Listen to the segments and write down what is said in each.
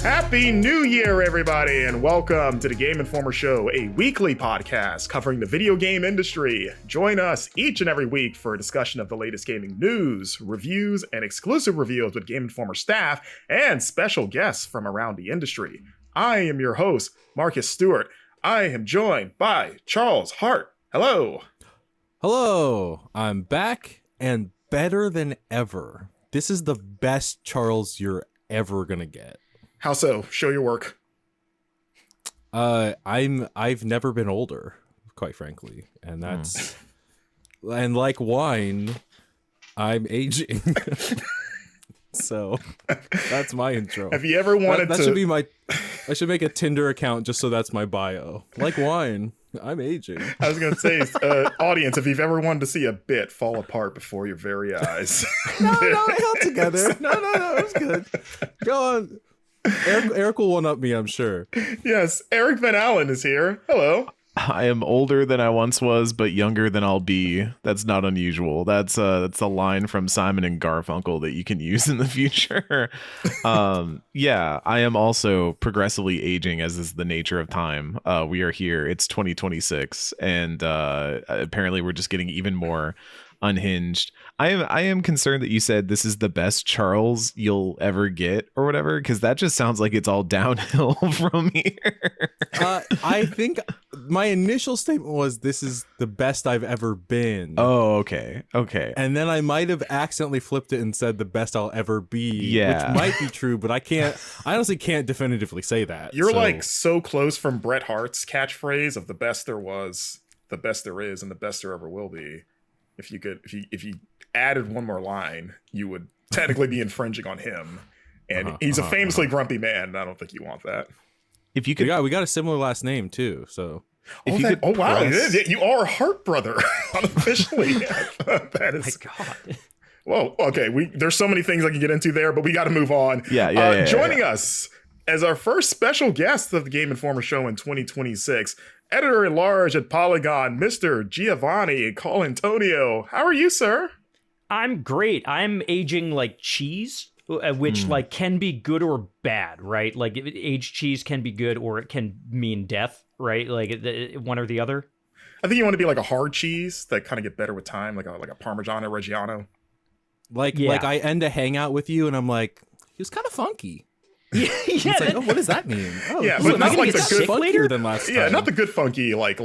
Happy New Year, everybody, and welcome to the Game Informer Show, a weekly podcast covering the video game industry. Join us each and every week for a discussion of the latest gaming news, reviews, and exclusive reveals with Game Informer staff and special guests from around the industry. I am your host, Marcus Stewart. I am joined by Charles Hart. Hello. Hello. I'm back and better than ever. This is the best Charles you're ever gonna get. How so? Show your work. I've never been older, quite frankly, and that's and like wine, I'm aging. So that's my intro. Have you ever wanted that to? should be my. I should make a Tinder account just so that's my bio. Like wine, I'm aging. I was gonna say, audience, if you've ever wanted to see a bit fall apart before your very eyes. No, it held together. No, it was good. Go on. Eric will one up me, I'm sure. Yes, Eric Van Allen is here. Hello. I am older than I once was, but younger than I'll be. That's not unusual. That's a line from Simon and Garfunkel that you can use in the future. Yeah, I am also progressively aging, as is the nature of time. We are here. It's 2026, and apparently we're just getting even more unhinged. I am concerned that you said this is the best Charles you'll ever get or whatever, because that just sounds like it's all downhill from here. I think my initial statement was this is the best I've ever been. Oh, okay. And then I might have accidentally flipped it and said the best I'll ever be, yeah, which might be true, but I honestly can't definitively say that. You're like so close from Bret Hart's catchphrase of the best there was, the best there is, and the best there ever will be. If you added one more line, you would technically be infringing on him. And he's a famously grumpy man, and I don't think you want that. If you could, we got a similar last name too, so. Wow, you are a Hart brother unofficially. That is. My God. Well, okay. There's so many things I can get into there, but we got to move on. Yeah. Joining us as our first special guest of the Game Informer Show in 2026, Editor-at-Large at Polygon, Mr. Giovanni Colantonio. How are you, sir? I'm great. I'm aging like cheese, which like can be good or bad, right? Like aged cheese can be good or it can mean death, right? Like one or the other. I think you want to be like a hard cheese that kind of get better with time, like a Parmigiano Reggiano. Like I end a hangout with you and I'm like, he was kind of funky. Yeah, it's like, oh, what does that mean? Oh, yeah, but not like the good funkier than last time. Yeah, not the good funky, like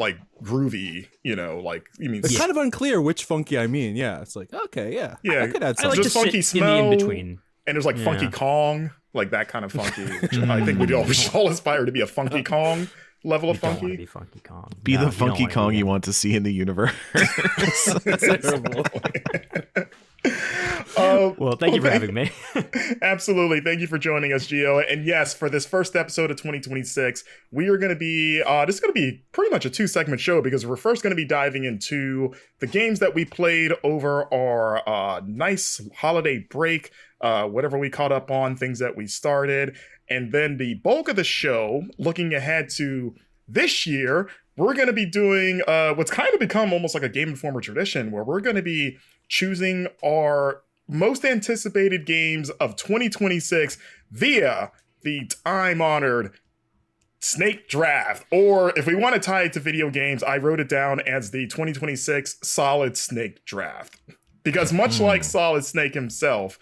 groovy. Like you mean. It's kind of unclear which funky I mean. Yeah, it's like okay, yeah. I could add I something. like just to funky sit smell in the in-between. And there's like Funky Kong, like that kind of funky. Which I think we all aspire to be a Funky Kong level of You don't want to funky. be Funky Kong. be No, the you don't Funky wanna Kong be you that. want to see in the universe. Terrible. Well, thank you for having me. Absolutely. Thank you for joining us, Gio. And yes, for this first episode of 2026, we are going to be, this is going to be pretty much a 2-segment show because we're first going to be diving into the games that we played over our nice holiday break, whatever we caught up on, things that we started. And then the bulk of the show, looking ahead to this year, we're going to be doing what's kind of become almost like a Game Informer tradition where we're going to be choosing our most anticipated games of 2026 via the time-honored Snake Draft. Or if we want to tie it to video games, I wrote it down as the 2026 Solid Snake Draft. Because much like Solid Snake himself,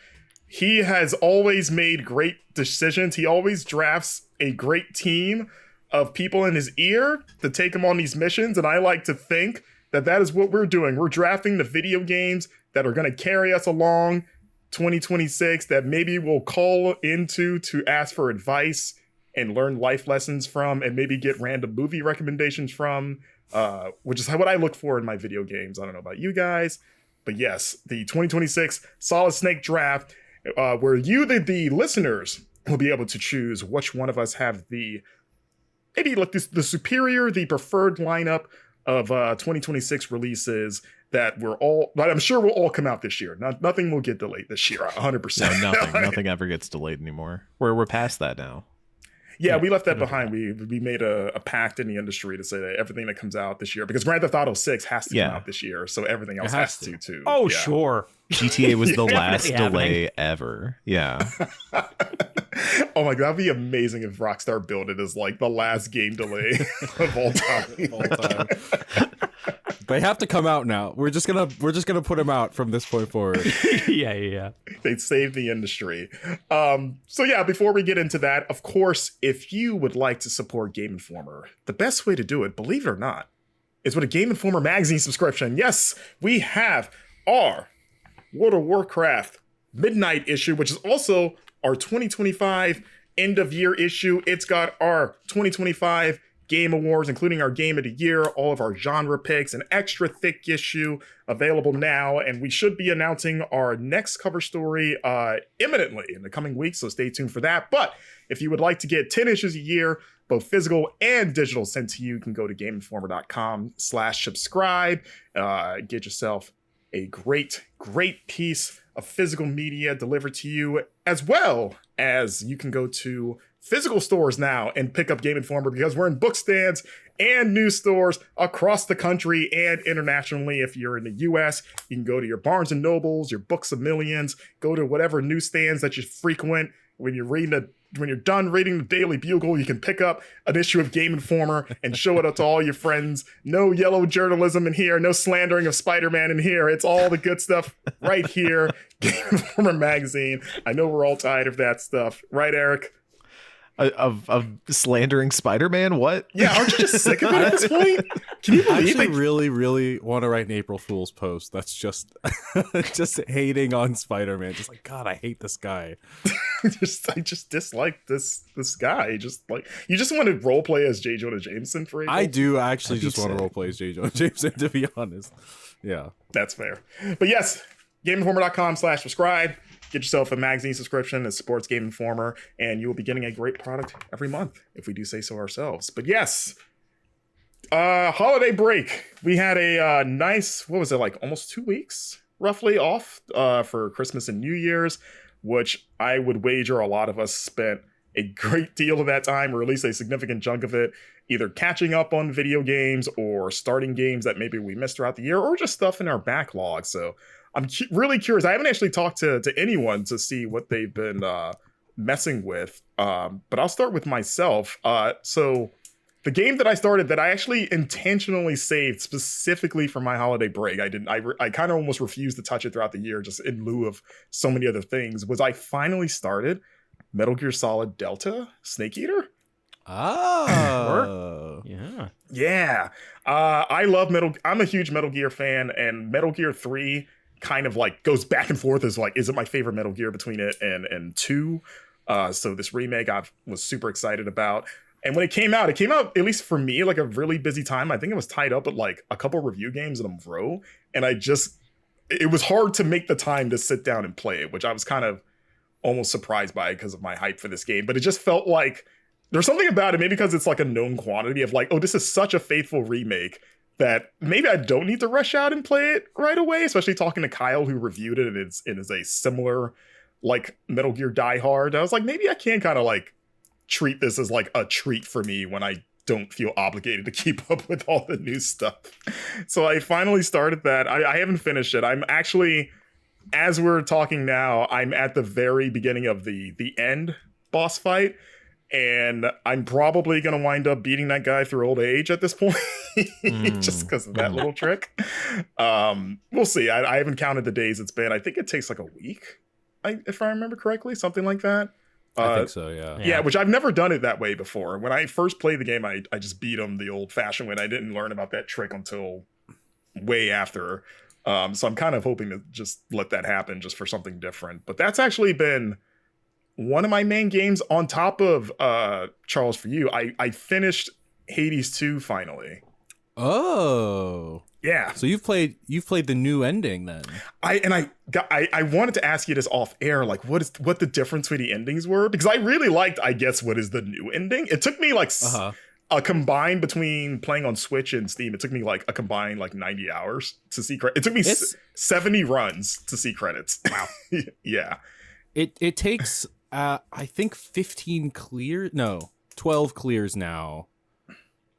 he has always made great decisions. He always drafts a great team of people in his ear to take him on these missions. And I like to think that is what we're doing. We're drafting the video games that are going to carry us along 2026 that maybe we'll call into to ask for advice and learn life lessons from and maybe get random movie recommendations from, which is what I look for in my video games. I don't know about you guys, but yes, the 2026 Solid Snake Draft, where you, the listeners, will be able to choose which one of us have the superior, the preferred lineup of 2026 releases that I'm sure will all come out this year. Nothing will get delayed this year, 100%. No, nothing ever gets delayed anymore. We're past that now. Yeah, we left that behind. We made a pact in the industry to say that everything that comes out this year, because Grand Theft Auto 6 has to come out this year, so everything else has to too. Oh, yeah. sure. GTA was the last happening. delay ever. Yeah. Oh my god, that'd be amazing if Rockstar built it as like the last game delay of all time. All time. They have to come out now. We're just gonna put them out from this point forward. Yeah. They saved the industry. So yeah, before we get into that, of course, if you would like to support Game Informer, the best way to do it, believe it or not, is with a Game Informer magazine subscription. Yes, we have our World of Warcraft Midnight issue, which is also our 2025 end of year issue. It's got our 2025 Game Awards, including our Game of the Year, all of our genre picks, an extra thick issue available now, and we should be announcing our next cover story imminently in the coming weeks, so stay tuned for that. But if you would like to get 10 issues a year, both physical and digital, sent to you, you can go to GameInformer.com/subscribe. Get yourself a great piece of physical media delivered to you, as well as you can go to physical stores now and pick up Game Informer, because we're in book stands and news stores across the country and internationally. If you're in the US, you can go to your Barnes and Nobles, your Books A Millions, go to whatever newsstands that you frequent. When you're done reading the Daily Bugle, you can pick up an issue of Game Informer and show it to all your friends. No yellow journalism in here, no slandering of Spider-Man in here. It's all the good stuff right here. Game Informer magazine. I know we're all tired of that stuff, right, Eric? Of slandering Spider-Man? What? Yeah, aren't you just sick of it at this point? Can you I believe actually it? really want to write an April Fool's post. That's just just hating on Spider-Man. Just like, God, I hate this guy. I just dislike this guy. Just like, you just want to role play as J. Jonah Jameson for April? I do actually just want to sick. roleplay as J. Jonah Jameson, to be honest. Yeah. That's fair. But yes, GameInformer.com/subscribe. Get yourself a magazine subscription that supports Game Informer, and you will be getting a great product every month, if we do say so ourselves. But yes, holiday break. We had a nice, what was it, like almost 2 weeks roughly off for Christmas and New Year's, which I would wager a lot of us spent a great deal of that time, or at least a significant chunk of it, either catching up on video games or starting games that maybe we missed throughout the year, or just stuff in our backlog. So I'm really curious. I haven't actually talked to anyone to see what they've been messing with, but I'll start with myself. So the game that I started, that I actually intentionally saved specifically for my holiday break, I kind of almost refused to touch it throughout the year, just in lieu of so many other things, was I finally started Metal Gear Solid Delta Snake Eater. Oh. Yeah. I love I'm a huge Metal Gear fan, and Metal Gear 3 kind of like goes back and forth as like, is it my favorite Metal Gear between it and 2? So this remake I was super excited about. And when it came out, at least for me, like a really busy time. I think it was tied up with like a couple review games in a row. And it was hard to make the time to sit down and play it, which I was kind of almost surprised by because of my hype for this game. But it just felt like there's something about it, maybe because it's like a known quantity of like, oh, this is such a faithful remake that maybe I don't need to rush out and play it right away, especially talking to Kyle, who reviewed it, and it is a similar like Metal Gear Die Hard. I was like, maybe I can kind of like treat this as like a treat for me when I don't feel obligated to keep up with all the new stuff. So I finally started that. I haven't finished it. I'm actually, as we're talking now, I'm at the very beginning of the end boss fight. And I'm probably going to wind up beating that guy through old age at this point, just because of that little trick. We'll see. I haven't counted the days it's been. I think it takes like a week, if I remember correctly, something like that. I think so, yeah. Yeah, which I've never done it that way before. When I first played the game, I just beat him the old-fashioned way. I didn't learn about that trick until way after. So I'm kind of hoping to just let that happen just for something different. But that's actually been one of my main games on top of Charles, for you. I finished Hades 2 finally. Oh. Yeah. So you've played the new ending then. I wanted to ask you this off air, like what the difference between the endings were, because I really liked, I guess, what is the new ending. It took me like a combined between playing on Switch and Steam. It took me like a combined like 90 hours to see credits. It took me 70 runs to see credits. Wow. Yeah. It takes I think 12 clears now.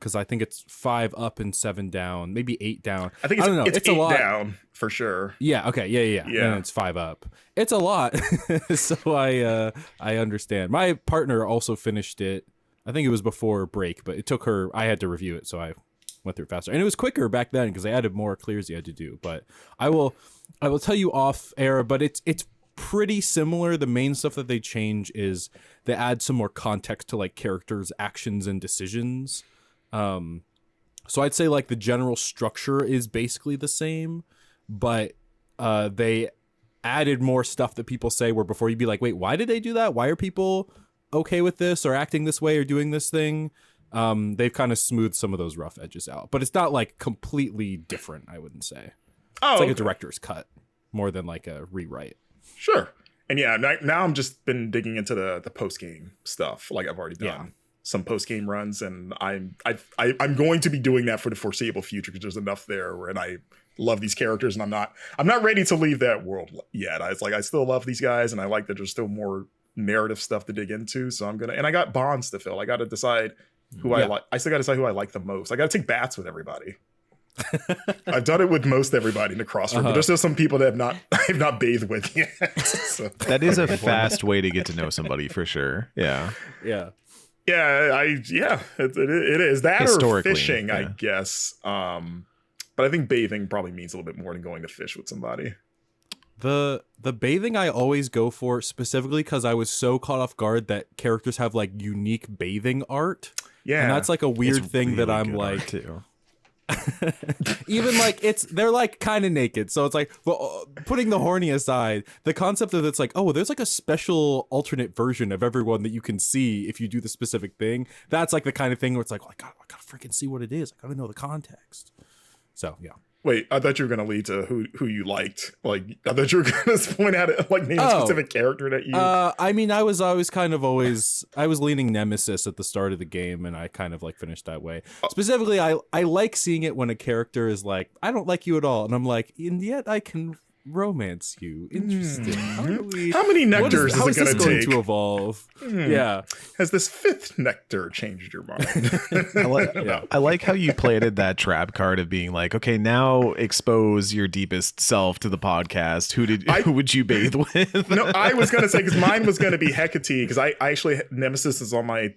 because I think it's 5 up and 7 down, maybe 8 down. I think I don't know. it's a 8 lot down for sure. Yeah. Okay. Yeah. And it's 5 up. It's a lot. So I understand. My partner also finished it. I think it was before break, but it took her. I had to review it, so I went through it faster, and it was quicker back then because they added more clears you had to do. But I will tell you off air. But it's pretty similar. The main stuff that they change is they add some more context to like characters' actions and decisions. So I'd say like the general structure is basically the same, but they added more stuff that people say where before you'd be like, wait, why did they do that? Why are people okay with this or acting this way or doing this thing? They've kind of smoothed some of those rough edges out, but it's not like completely different, I wouldn't say. It's like a director's cut more than like a rewrite. Sure. And yeah, now I'm just been digging into the post game stuff. Like I've already done some post game runs, and I'm going to be doing that for the foreseeable future because there's enough there, and I love these characters, and I'm not ready to leave that world yet. I still love these guys, and I like that there's still more narrative stuff to dig into. So I got bonds to fill. I got to decide who I like. I still got to decide who I like the most. I got to take bats with everybody. I've done it with most everybody in the crossroom, but there's still some people that I've not bathed with yet. So. That is a fast way to get to know somebody for sure. Yeah. It is that or fishing, yeah. I guess. But I think bathing probably means a little bit more than going to fish with somebody. The bathing I always go for specifically because I was so caught off guard that characters have like unique bathing art. Yeah, and that's like a weird thing really that I'm like. Too. Even like they're like kind of naked, so it's like, well, putting the horny aside, the concept of it's like, oh, there's like a special alternate version of everyone that you can see if you do the specific thing. That's like the kind of thing where it's like, well, I gotta freaking see what it is. I gotta know the context. So yeah. Wait, I thought you were gonna lead to who you liked. Like, I thought you were gonna point out like name a specific character that you. I mean, I was leaning Nemesis at the start of the game, and I kind of like finished that way. Specifically, I like seeing it when a character is like, I don't like you at all, and I'm like, and yet I can romance you. Interesting. How many nectars is it going to take to evolve? Yeah. Has this 5th nectar changed your mind? I like how you planted that trap card of being like, okay, now expose your deepest self to the podcast. Who would you bathe with? No, I was going to say, because mine was going to be Hecate, because I actually, Nemesis is on my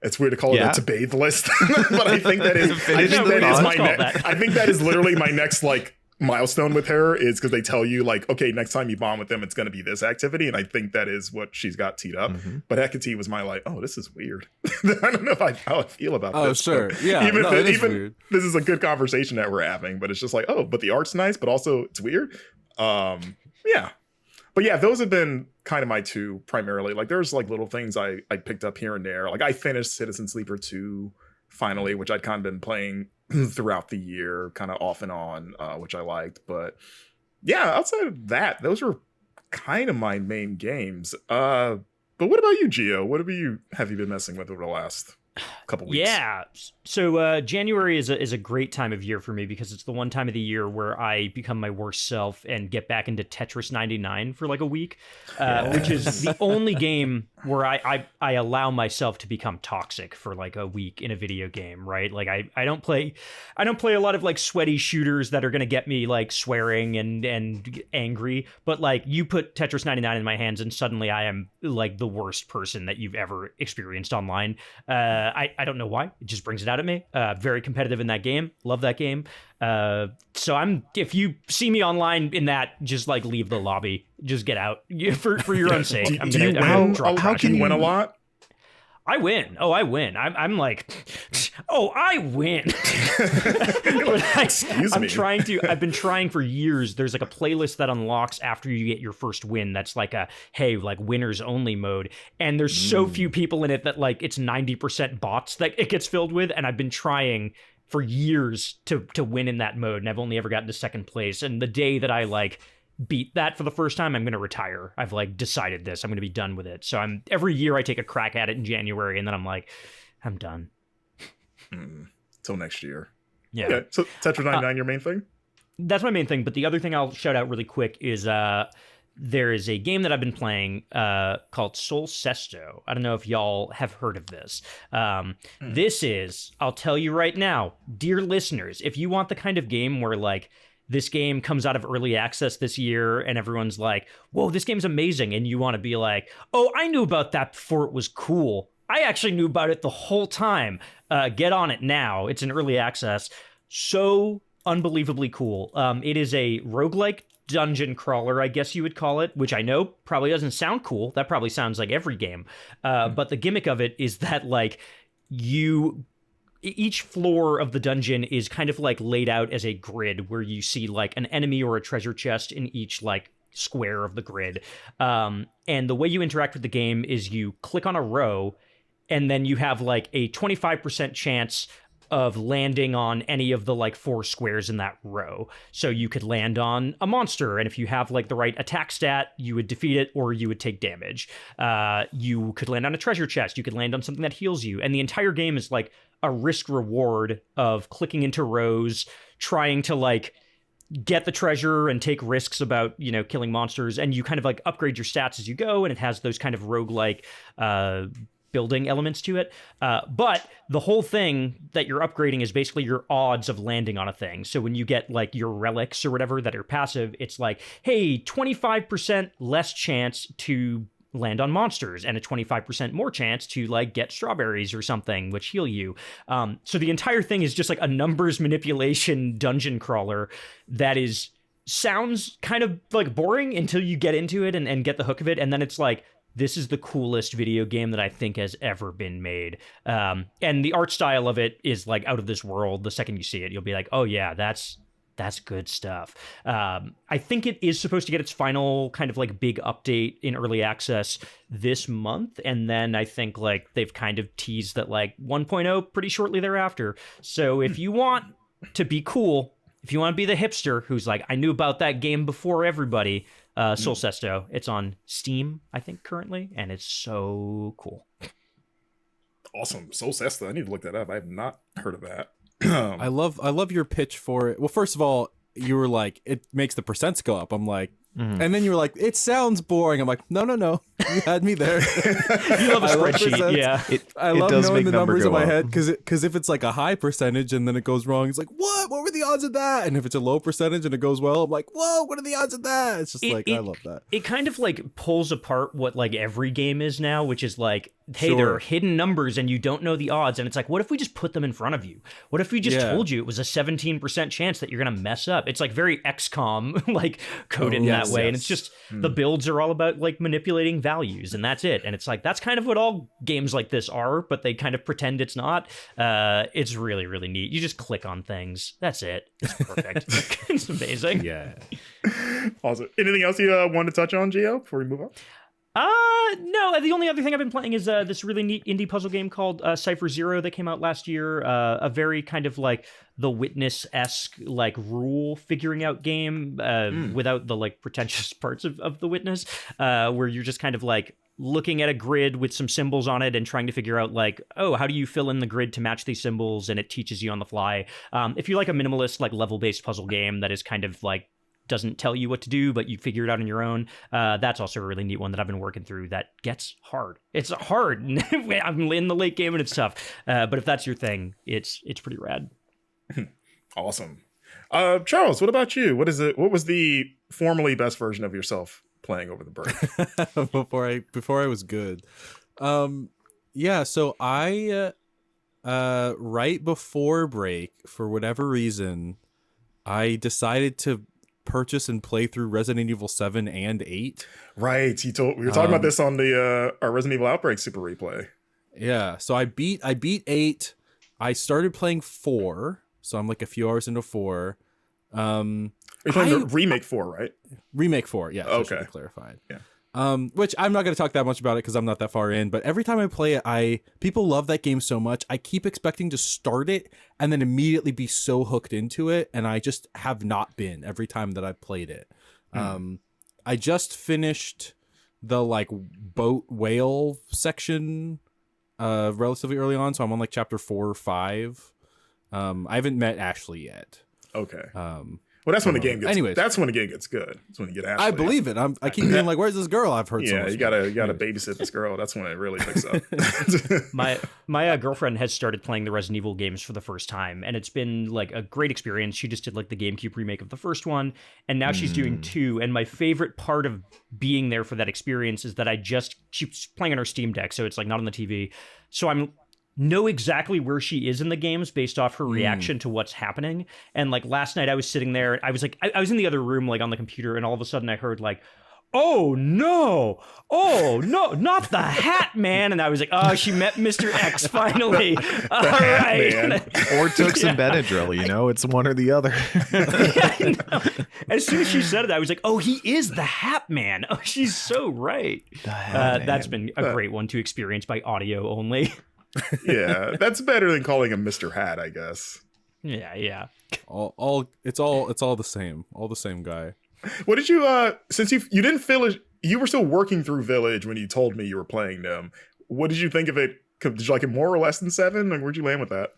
it's weird to call it a to bathe list, but I think that is I think that is literally my next like milestone with her, is because they tell you like, okay, next time you bond with them, it's going to be this activity, and I think that is what she's got teed up. But Hecate was my like, oh, this is weird. I don't know how I feel about this. Oh, sure. Yeah. Even this is a good conversation that we're having, but it's just like, oh, but the art's nice, but also it's weird. Yeah. But yeah, those have been kind of my two primarily. Like there's like little things I picked up here and there. Like I finished Citizen Sleeper 2 finally, which I'd kind of been playing throughout the year, kind of off and on, which I liked. But yeah, outside of that, those were kind of my main games. But what about you, Gio? What have you been messing with over the last couple weeks? Yeah. So January is a great time of year for me because it's the one time of the year where I become my worst self and get back into Tetris 99 for like a week, which is the only game where I allow myself to become toxic for like a week in a video game, right? Like I don't play a lot of like sweaty shooters that are going to get me like swearing and angry, but like you put Tetris 99 in my hands and suddenly I am like the worst person that you've ever experienced online. I don't know why. It just brings it out at me. Very competitive in that game. Love that game. So if you see me online in that, just like leave the lobby. Just get out for your own sake. How can you win a lot? I win. Oh, I win. I'm like, oh, I win. Excuse me. I've been trying for years. There's like a playlist that unlocks after you get your first win. That's like like winners only mode. And there's so few people in it that like it's 90% bots that it gets filled with. And I've been trying for years to win in that mode. And I've only ever gotten to second place. And the day that I like beat that for the first time, I'm going to retire. I've like decided this. I'm going to be done with it. So every year I take a crack at it in January and then I'm like, I'm done. Till next year. Yeah. Okay. So Tetris 99, your main thing? That's my main thing. But the other thing I'll shout out really quick is there is a game that I've been playing called Sol Sesto. I don't know if y'all have heard of this. This is, I'll tell you right now, dear listeners, if you want the kind of game where like this game comes out of early access this year and everyone's like, whoa, this game's amazing. And you want to be like, oh, I knew about that before it was cool. I actually knew about it the whole time. Get on it now. It's in early access. So unbelievably cool. It is a roguelike dungeon crawler, I guess you would call it, which I know probably doesn't sound cool. That probably sounds like every game. But the gimmick of it is that like each floor of the dungeon is kind of like laid out as a grid where you see like an enemy or a treasure chest in each like square of the grid. And the way you interact with the game is you click on a row and then you have like a 25% chance of landing on any of the like 4 squares in that row. So you could land on a monster, and if you have like the right attack stat, you would defeat it or you would take damage. You could land on a treasure chest. You could land on something that heals you. And the entire game is like a risk reward of clicking into rows, trying to like get the treasure and take risks about, you know, killing monsters. And you kind of like upgrade your stats as you go, and it has those kind of roguelike building elements to it. But the whole thing that you're upgrading is basically your odds of landing on a thing. So when you get like your relics or whatever that are passive, it's like, hey, 25% less chance to land on monsters and a 25% more chance to like get strawberries or something which heal you. So the entire thing is just like a numbers manipulation dungeon crawler that sounds kind of like boring until you get into it and get the hook of it. And then it's like, this is the coolest video game that I think has ever been made. And the art style of it is like out of this world. The second you see it, you'll be like, oh yeah, that's good stuff. I think it is supposed to get its final kind of like big update in early access this month. And then I think like they've kind of teased that like 1.0 pretty shortly thereafter. So if you want to be cool, if you want to be the hipster who's like, I knew about that game before everybody, Sol Sesto, it's on Steam, I think, currently, and it's so cool. Awesome. Sol Sesto. I need to look that up. I have not heard of that. I love your pitch for it. Well, first of all, you were like, it makes the percents go up. I'm like, and then you were like, it sounds boring. I'm like, no. You had me there. You love a spreadsheet, yeah. I love knowing the numbers in my head because if it's like a high percentage and then it goes wrong, it's like, what were the odds of that? And if it's a low percentage and it goes well, I'm like, whoa, what are the odds of that? It's just I love that. It kind of like pulls apart what like every game is now, which is like, hey, Sure. there are hidden numbers and you don't know the odds. And it's like, what if we just put them in front of you? What if we just told you it was a 17% chance that you're going to mess up? It's like very XCOM like coded in that way. And it's just the builds are all about like manipulating values, and that's it. And it's like, that's kind of what all games like this are, but they kind of pretend it's not. It's really, really neat. You just click on things. That's it. It's perfect. It's amazing. Yeah. Awesome. Anything else you want to touch on, Gio, before we move on? No, the only other thing I've been playing is this really neat indie puzzle game called Cypher Zero that came out last year. A very kind of like The Witness-esque like rule figuring out game without the like pretentious parts of The Witness, where you're just kind of like looking at a grid with some symbols on it and trying to figure out like, oh, how do you fill in the grid to match these symbols? And it teaches you on the fly. If you like a minimalist like level-based puzzle game that is kind of like doesn't tell you what to do, but you figure it out on your own. That's also a really neat one that I've been working through that gets hard. It's hard. I'm in the late game and it's tough. But if that's your thing, it's pretty rad. Awesome. Charles, what about you? What was the formerly best version of yourself playing over the break? before I was good. So I right before break, for whatever reason, I decided to purchase and play through Resident Evil 7 and 8. Right. We were talking about this on the our Resident Evil Outbreak Super Replay. Yeah. So I beat 8. I started playing 4, so I'm like a few hours into 4. You're playing the Remake 4, right? Remake 4, yeah. Okay. So should be clarified. Yeah. Which I'm not going to talk that much about it because I'm not that far in. But every time I play it, people love that game so much. I keep expecting to start it and then immediately be so hooked into it, and I just have not been every time that I've played it. I just finished the like boat whale section relatively early on, so I'm on like chapter 4 or 5. I haven't met Ashley yet. Okay. Well, that's when the game gets. Anyways. That's when the game gets good. That's when you get. I believe it. I keep being like, "Where's this girl?" I've heard. Yeah, so much you gotta babysit this girl. That's when it really picks up. My girlfriend has started playing the Resident Evil games for the first time, and it's been like a great experience. She just did like the GameCube remake of the first one, and now she's doing 2. And my favorite part of being there for that experience is that she's playing on her Steam Deck, so it's like not on the TV. So I'm know exactly where she is in the games based off her reaction to what's happening. And like last night I was sitting there, I was like, I was in the other room, like on the computer, and all of a sudden I heard like, oh no, not the Hat Man. And I was like, oh, she met Mr. X finally. All right. Or took some Benadryl, you know, it's one or the other. As soon as she said it, I was like, oh, he is the Hat Man. Oh, she's so right. That's been a great one to experience by audio only. Yeah, that's better than calling him Mr. Hat, I guess. Yeah. It's all the same. All the same guy. What did you since you didn't finish, you were still working through Village when you told me you were playing them. What did you think of it? Did you like it more or less than 7? Like, where'd you land with that?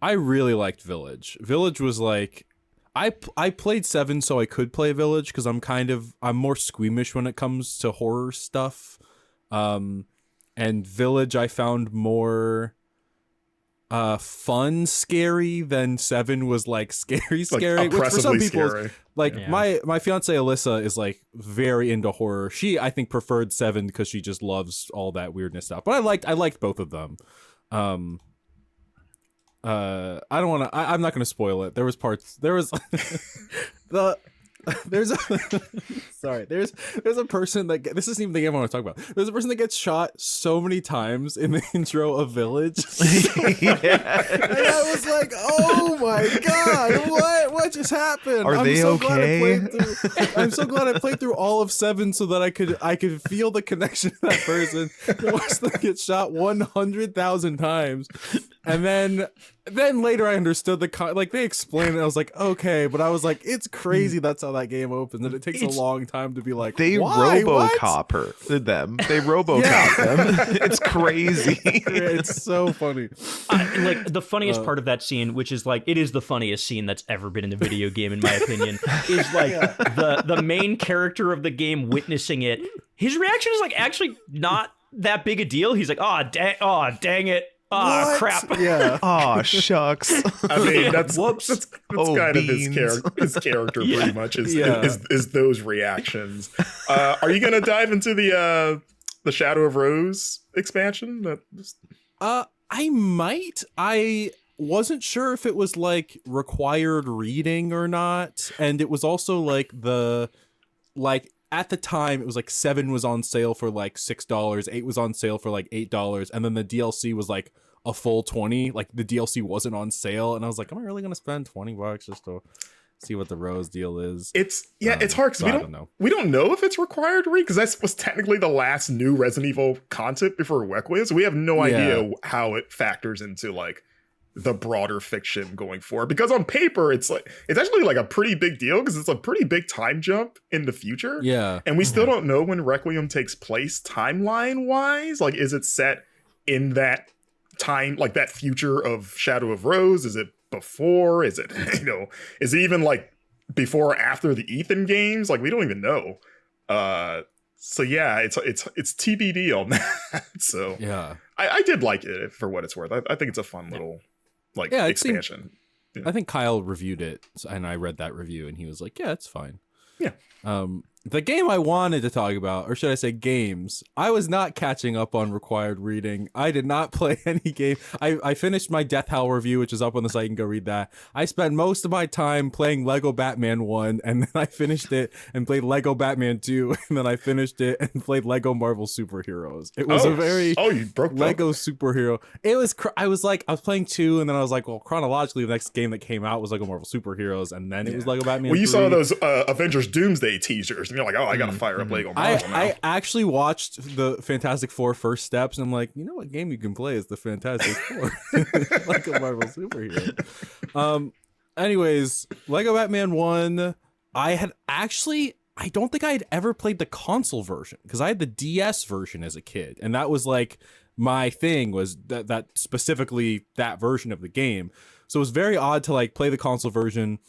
I really liked Village. Village was like, I played 7 so I could play Village because I'm more squeamish when it comes to horror stuff. And Village I found more fun scary than 7 was like scary, like, which for some people scary. like my fiance Alyssa is like very into horror. She I think preferred 7 because she just loves all that weirdness stuff. But I liked both of them. I'm not gonna spoil it. There was there's a person that this isn't even the game I want to talk about. There's a person that gets shot so many times in the intro of Village. And I was like, oh my god, what just happened? Are they okay? I'm so glad I played through all of 7 so that I could feel the connection to that person. To watch them get shot 100,000 times. And then later I understood like they explained it. I was like, okay, but I was like, it's crazy that's how that game opens, and it takes a long time to be like, they why? RoboCop them. They RoboCop them. It's crazy. It's so funny. Like the funniest part of that scene, which is like it is the funniest scene that's ever been in a video game, in my opinion, is like the main character of the game witnessing it. His reaction is like actually not that big a deal. He's like, oh dang it. Oh, crap. Yeah. Oh, shucks. I mean, that's kind beans. of his character pretty much is those reactions. Are you gonna dive into the Shadow of Rose expansion? I might. I wasn't sure if it was like required reading or not, and it was also like at the time, it was like 7 was on sale for like $6, 8 was on sale for like $8, and then the DLC was like a full 20. Like the DLC wasn't on sale, and I was like, am I really gonna spend $20 just to see what the Rose deal is? It's hard because so we don't know if it's required to read, because that was technically the last new Resident Evil content before Requiem, so we have no idea how it factors into like the broader fiction going forward, because on paper it's actually like a pretty big deal because it's a pretty big time jump in the future, and we still don't know when Requiem takes place timeline wise. Like, is it set in that time, like that future of Shadow of Rose? Is it before? Is it is it even like before or after the Ethan games? Like, we don't even know. So yeah, it's TBD on that. So yeah, I did like it for what it's worth. I think it's a fun little expansion. I think Kyle reviewed it, and I read that review, and he was like, yeah, it's fine. Yeah. The game I wanted to talk about, or should I say games, I was not catching up on required reading. I did not play any game. I finished my Death Howl review, which is up on the site. You can go read that. I spent most of my time playing Lego Batman 1, and then I finished it and played Lego Batman 2, and then I finished it and played Lego Marvel Superheroes. It was you broke Lego superhero. It was I was playing 2, and then I was like, well, chronologically the next game that came out was Lego Marvel Superheroes, and then it was Lego Batman 3. Well, you saw those Avengers Doomsday teasers, and you're like, oh, I gotta fire up Lego Marvel now. I actually watched the Fantastic Four first steps, and I'm like, you know what game you can play is the Fantastic Four. Lego Marvel Superhero. Anyways, Lego Batman 1, I don't think I had ever played the console version, because I had the DS version as a kid, and that was like my thing, was that specifically that version of the game. So it was very odd to like play the console version.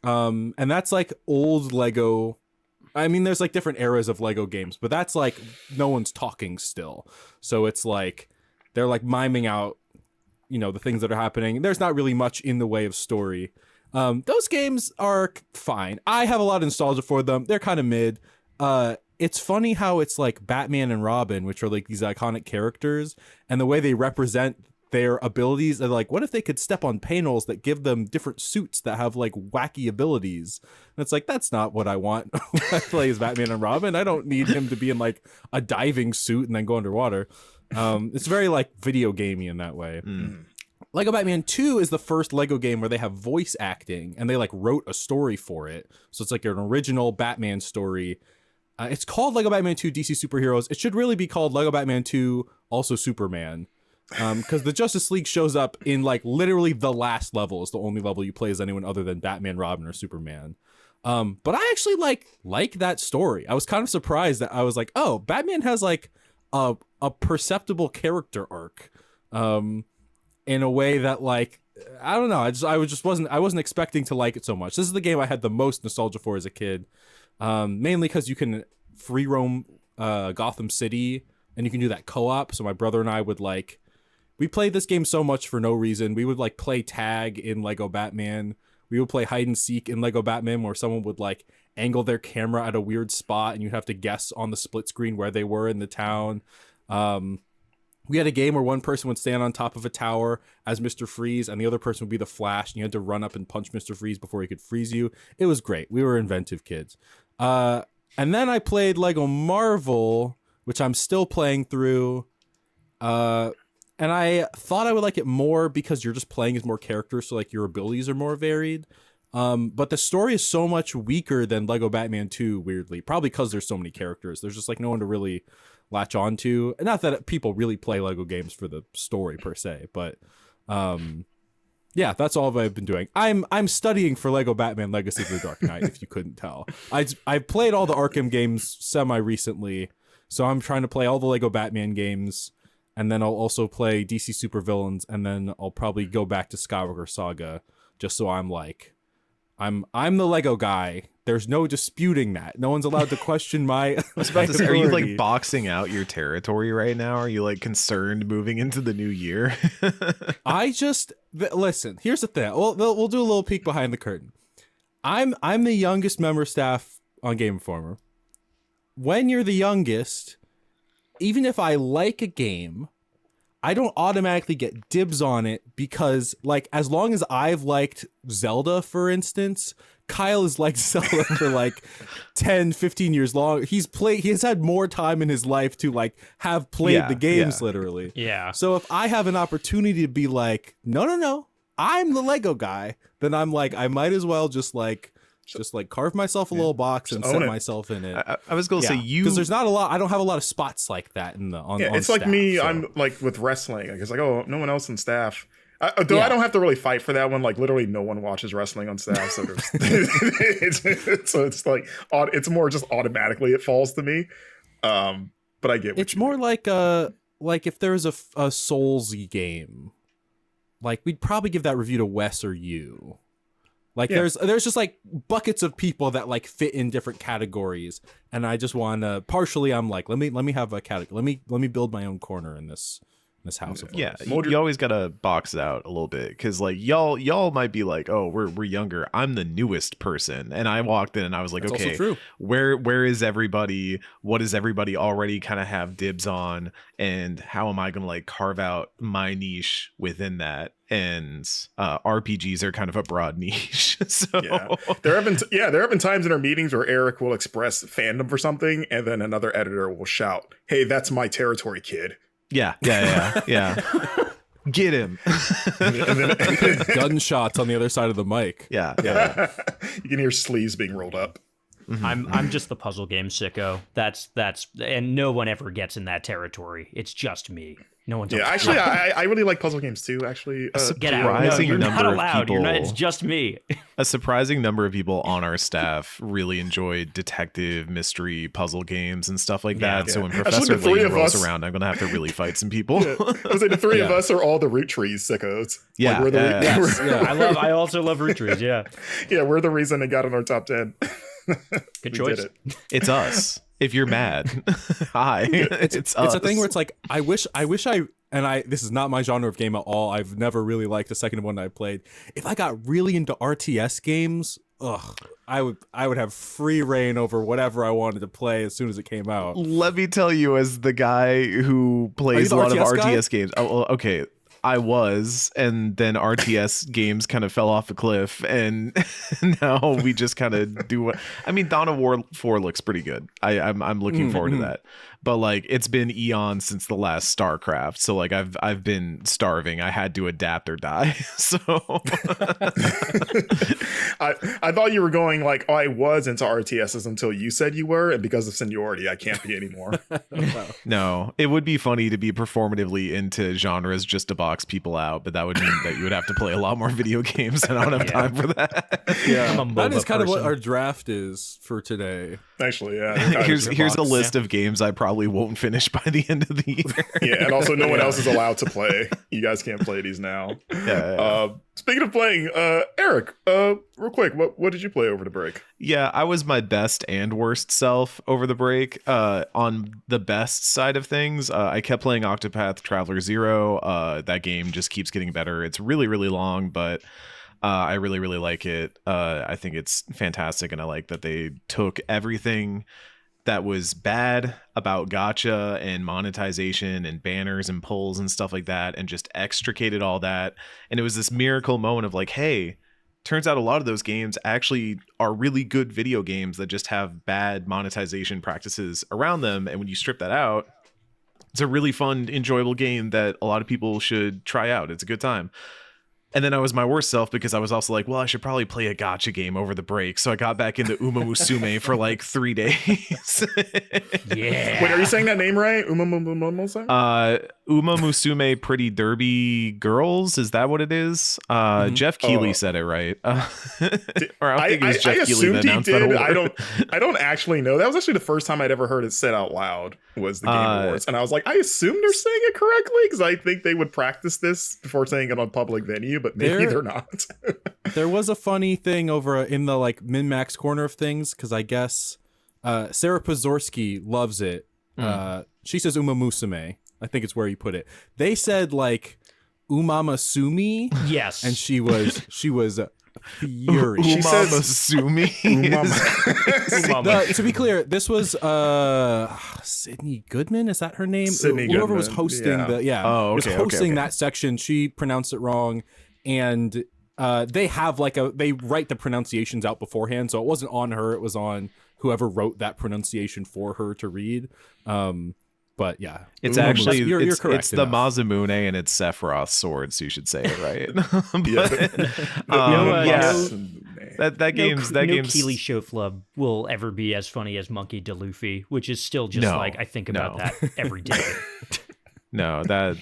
And that's like old Lego. I mean, there's like different eras of Lego games, but that's like no one's talking still. So it's like they're like miming out, the things that are happening. There's not really much in the way of story. Those games are fine. I have a lot of nostalgia for them. They're kind of mid. It's funny how it's like Batman and Robin, which are like these iconic characters, and the way they represent their abilities. They're like, what if they could step on panels that give them different suits that have like wacky abilities? And it's like, that's not what I want when I play as Batman and Robin. I don't need him to be in like a diving suit and then go underwater. It's very like video gamey in that way. Lego Batman 2 is the first Lego game where they have voice acting, and they like wrote a story for it. So it's like an original Batman story. It's called Lego Batman 2 DC Superheroes. It should really be called Lego Batman 2 also Superman. Because the Justice League shows up in like literally the last level is the only level you play as anyone other than Batman, Robin, or Superman. But I actually like that story. I was kind of surprised that I was like, oh, Batman has like a perceptible character arc, in a way that like, I don't know. I wasn't expecting to like it so much. This is the game I had the most nostalgia for as a kid, mainly because you can free roam Gotham City, and you can do that co-op. So my brother and I would we played this game so much for no reason. We would like play tag in Lego Batman. We would play hide and seek in Lego Batman, where someone would like angle their camera at a weird spot and you'd have to guess on the split screen where they were in the town. We had a game where one person would stand on top of a tower as Mr. Freeze and the other person would be the Flash, and you had to run up and punch Mr. Freeze before he could freeze you. It was great. We were inventive kids. And then I played Lego Marvel, which I'm still playing through. And I thought I would like it more because you're just playing as more characters, so like your abilities are more varied. But the story is so much weaker than Lego Batman 2, weirdly. Probably because there's so many characters. There's just like no one to really latch on to. And not that people really play Lego games for the story per se, but yeah, that's all I've been doing. I'm studying for Lego Batman Legacy of the Dark Knight, if you couldn't tell. I played all the Arkham games semi-recently, so I'm trying to play all the Lego Batman games. And then I'll also play DC Supervillains, and then I'll probably go back to Skywalker Saga, just so I'm the Lego guy. There's no disputing that. No one's allowed to question my. I was about to say, are you like boxing out your territory right now? Are you like concerned moving into the new year? Listen. Here's the thing. We'll do a little peek behind the curtain. I'm the youngest member staff on Game Informer. When you're the youngest, even if I like a game, I don't automatically get dibs on it because, like, as long as I've liked Zelda, for instance, Kyle has liked Zelda for like 10, 15 years long. He has had more time in his life to like have played the games literally. Yeah. So if I have an opportunity to be like, no, I'm the Lego guy, then I'm like, I might as well just carve myself a little box and set myself in it. I was going to say because there's not a lot. I don't have a lot of spots like that on it's staff, like me. so. I'm like with wrestling. It's like, oh, no one else on staff. I don't have to really fight for that one. Like literally, no one watches wrestling on staff, so it's like it's more just automatically it falls to me. But I get what it's more like if there was a Soulsy game, like we'd probably give that review to Wes or you. Like there's just like buckets of people that like fit in different categories, and I just want to partially. I'm like, let me have a category. Let me build my own corner in this house of yeah. ours. You always gotta box it out a little bit because like y'all might be like, oh, we're younger. I'm the newest person, and I walked in and I was like, That's okay, also true. Where is everybody? What does everybody already kind of have dibs on, and how am I gonna like carve out my niche within that? And RPGs are kind of a broad niche. So there have been times in our meetings where Eric will express fandom for something, and then another editor will shout, "Hey, that's my territory, kid." Yeah. Get him. And then gunshots on the other side of the mic. Yeah. You can hear sleeves being rolled up. Mm-hmm. I'm just the puzzle game sicko. That's and no one ever gets in that territory. It's just me. No one's Yeah, actually, I really like puzzle games too. Actually, Get out. No, surprising you're not number of allowed. You're not, people- it's just me. A surprising number of people on our staff really enjoyed detective, mystery, puzzle games and stuff like that. Yeah. So when Actually, Professor the three Layton of rolls us- around, I'm going to have to really fight some people. I was like, the three of Yeah. us are all the root trees sickos. Yeah, Like, we're the, yeah, yeah. we're- Yeah. I also love root trees. Yeah. yeah, we're the reason it got in our top 10. Good We choice. did it. It's us. If you're mad, hi. It's It's us. a thing where it's like I wish this is not my genre of game at all. I've never really liked the second one I played. If I got really into RTS games, I would have free reign over whatever I wanted to play as soon as it came out. Let me tell you, as the guy who plays the a lot of RTS guy? RTS games. Oh, well, okay. I was, and then RTS games kind of fell off a cliff, and now we just kind of do what. I mean, Dawn of War 4 looks pretty good. I'm looking forward to that. But like, it's been eons since the last StarCraft, so like I've been starving. I had to adapt or die. So I thought you were going like, oh, I was into RTSs until you said you were, and because of seniority, I can't be anymore. no, it would be funny to be performatively into genres just to box people out, but that would mean that you would have to play a lot more video games, and I don't have time for that. Yeah, I'm a that is MOBA kind of what person. our draft is for today. Actually, yeah. they're kind of Here's just a box. list of games I probably won't finish by the end of the year. Yeah, and also no one else is allowed to play. You guys can't play these now. Yeah. Speaking of playing, Eric, real quick, what did you play over the break? Yeah, I was my best and worst self over the break. On the best side of things, I kept playing Octopath Traveler 0. That game just keeps getting better. It's really, really long, but I really, really like it. I think it's fantastic, and I like that they took everything that was bad about gacha and monetization and banners and polls and stuff like that and just extricated all that. And it was this miracle moment of like, hey, turns out a lot of those games actually are really good video games that just have bad monetization practices around them. And when you strip that out, it's a really fun, enjoyable game that a lot of people should try out. It's a good time. And then I was my worst self because I was also like, well, I should probably play a gacha game over the break. So I got back into Uma Musume for like 3 days. Yeah. Wait, are you saying that name right? Uma-Musume? Uma Musume Pretty Derby Girls. Is that what it is? Jeff Keighley said it right. Or I think it was Jeff Keighley that assumed he announced that did. award. I don't actually know. That was actually the first time I'd ever heard it said out loud was the Game Awards. And I was like, I assume they're saying it correctly because I think they would practice this before saying it on public venue, but maybe they're not. There was a funny thing over in the like min-max corner of things because I guess Sarah Pozorski loves it. She says Uma Musume. I think it's where you put it. They said like Umama Sumi, Yes. and she was furious. She Uma says- Musume. To be clear, this was Sydney Goodman. Is that her name? Sydney Whoever was Goodman, hosting yeah. Oh, was okay, hosting okay. that section. She pronounced it wrong, and they have they write the pronunciations out beforehand, so it wasn't on her. It was on whoever wrote that pronunciation for her to read. But yeah, It's Uma actually Musume. You're correct. it's the enough. Mazamune and it's Sephiroth's sword, so you should say it right. That game's Keeley Shoflub will ever be as funny as Monkey DeLuffy, which is still just No, like I think about no. that every day. No, that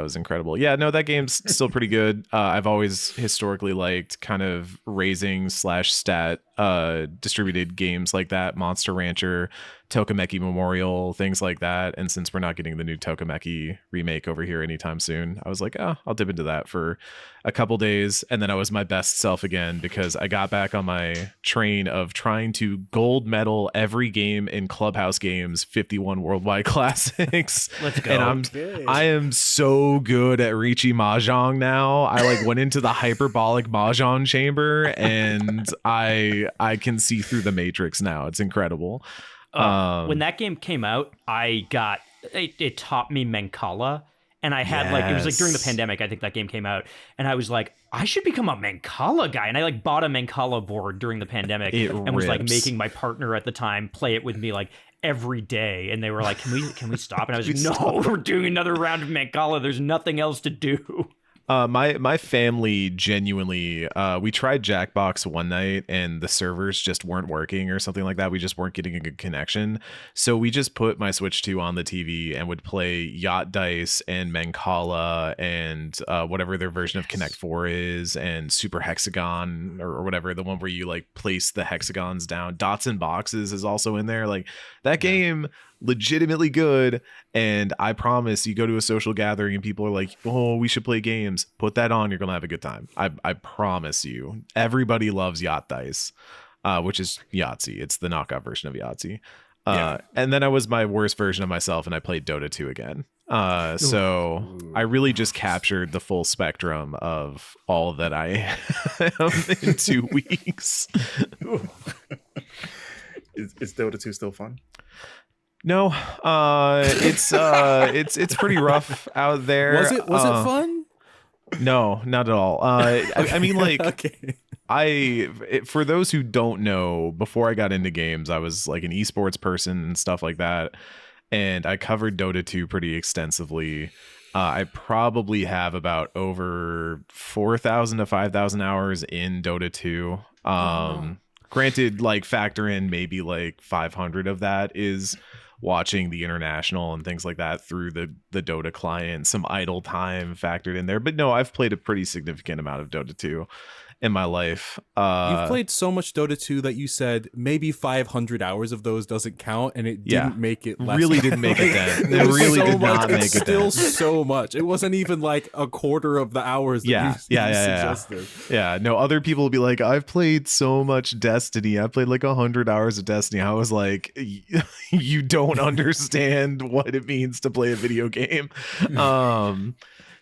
was incredible. Yeah, no, that game's still pretty good. I've always historically liked kind of raising / stat distributed games like that, Monster Rancher, Tokimeki Memorial, things like that. And since we're not getting the new Tokimeki remake over here anytime soon, I was like, oh, I'll dip into that for a couple days. And then I was my best self again because I got back on my train of trying to gold medal every game in Clubhouse Games 51 Worldwide Classics. Let's go. And I am so good at Riichi Mahjong now. I like went into the hyperbolic Mahjong chamber and I can see through the matrix now. It's incredible. When that game came out, it taught me Mancala. And I had it was like during the Yes. pandemic, I think that game came out. And I was like, I should become a Mancala guy. And I like bought a Mancala board during the pandemic and was like rips. making my partner at the time play it with me like every day. And they were like, can we stop? And I was like, no, we're doing another round of Mancala. There's nothing else to do. My family genuinely, we tried Jackbox one night and the servers just weren't working or something like that. We just weren't getting a good connection. So we just put my Switch 2 on the TV and would play Yacht Dice and Mancala and whatever their version of Connect 4 is, and Super Hexagon or whatever, the one where you like place the hexagons down. Dots and Boxes is also in there. Like that game, legitimately good. And I promise, you go to a social gathering and people are like, oh, we should play games, put that on, you're gonna have a good time. I promise you. Everybody loves Yacht Dice, which is Yahtzee. It's the knockout version of Yahtzee. And then I was my worst version of myself and I played Dota 2 again. So I really just captured the full spectrum of all that I am in 2 weeks. Is Dota 2 still fun? No, it's pretty rough out there. Was it fun? No, not at all. I mean, like, okay. For those who don't know, before I got into games, I was like an esports person and stuff like that, and I covered Dota 2 pretty extensively. I probably have about over 4,000 to 5,000 hours in Dota 2. Granted, like factor in maybe like 500 of that is watching the international and things like that through the Dota client, some idle time factored in there. But no, I've played a pretty significant amount of Dota 2 in my life. You've played so much Dota 2 that you said maybe 500 hours of those doesn't count, and it didn't make it less. Really didn't make it then. It really so did not much. make It's it still then. so much. It wasn't even like a quarter of the hours that you suggested. Yeah, no, other people will be like, I've played so much Destiny. I played like 100 hours of Destiny. I was like, you don't understand what it means to play a video game.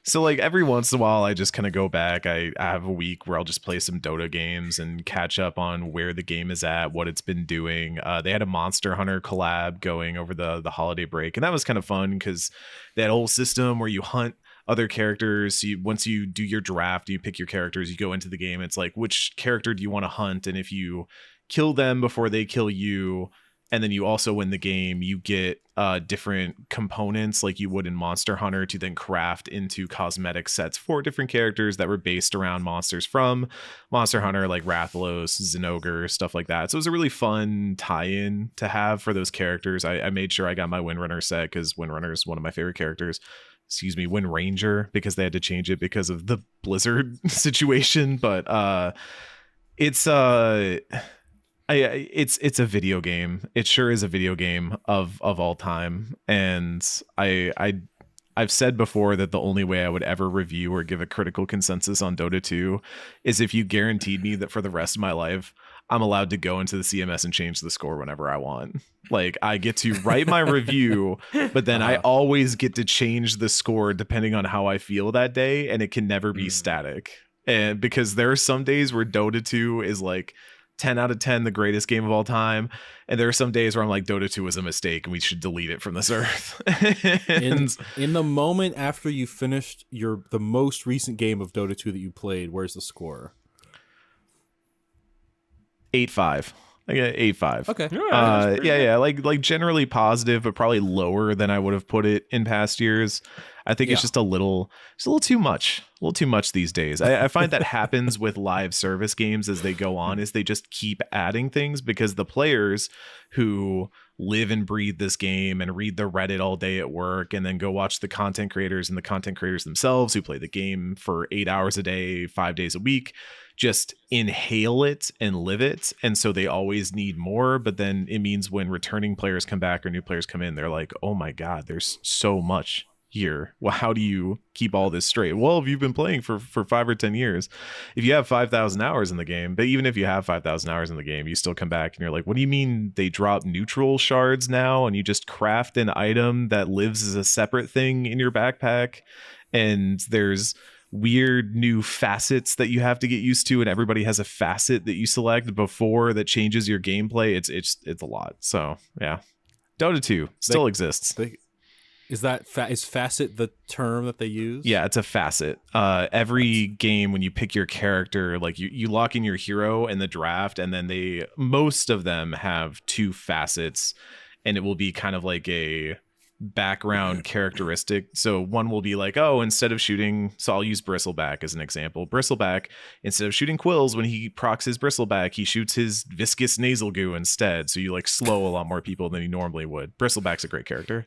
So like every once in a while I just kind of go back. I have a week where I'll just play some Dota games and catch up on where the game is at, what it's been doing. They had a Monster Hunter collab going over the holiday break, and that was kind of fun because that whole system where you hunt other characters. Once you do your draft, you pick your characters, you go into the game. It's like, which character do you want to hunt? And if you kill them before they kill you, and then you also win the game, you get different components like you would in Monster Hunter to then craft into cosmetic sets for different characters that were based around monsters from Monster Hunter, like Rathalos, Zinogre, stuff like that. So it was a really fun tie-in to have for those characters. I made sure I got my Windrunner set because Windrunner is one of my favorite characters. Excuse me, Wind Ranger, because they had to change it because of the Blizzard situation. But it's a video game. It sure is a video game of all time. And I've said before that the only way I would ever review or give a critical consensus on Dota 2 is if you guaranteed me that for the rest of my life I'm allowed to go into the CMS and change the score whenever I want. Like I get to write my review, but then I always get to change the score depending on how I feel that day, and it can never be static. And because there are some days where Dota 2 is like 10 out of 10, the greatest game of all time. And there are some days where I'm like, Dota 2 was a mistake and we should delete it from this earth. in the moment after you finished the most recent game of Dota 2 that you played, where's the score? 8-5. I got 8-5. Okay. Yeah. Like generally positive, but probably lower than I would have put it in past years. I think it's just a little too much. A little too much these days. I find that happens with live service games as they go on, is they just keep adding things because the players who live and breathe this game and read the Reddit all day at work and then go watch the content creators and the content creators themselves who play the game for 8 hours a day, 5 days a week, just inhale it and live it. And so they always need more. But then it means when returning players come back or new players come in, they're like, oh my God, there's so much here. Well, how do you keep all this straight? Well, if you've been playing for 5 or 10 years, if you have 5,000 hours in the game, but even if you have 5,000 hours in the game, you still come back and you're like, what do you mean they drop neutral shards now? And you just craft an item that lives as a separate thing in your backpack. And there's weird new facets that you have to get used to, and everybody has a facet that you select before that changes your gameplay. It's a lot. So yeah, Dota 2 still exists. Is facet the term that they use? Yeah, it's a facet. Every game when you pick your character, like you lock in your hero in the draft, and then most of them have 2 facets, and it will be kind of like a background characteristic. So one will be like, oh, instead of shooting, so I'll use Bristleback as an example. Bristleback, instead of shooting quills, when he procs his Bristleback, he shoots his viscous nasal goo instead. So you like slow a lot more people than you normally would. Bristleback's a great character.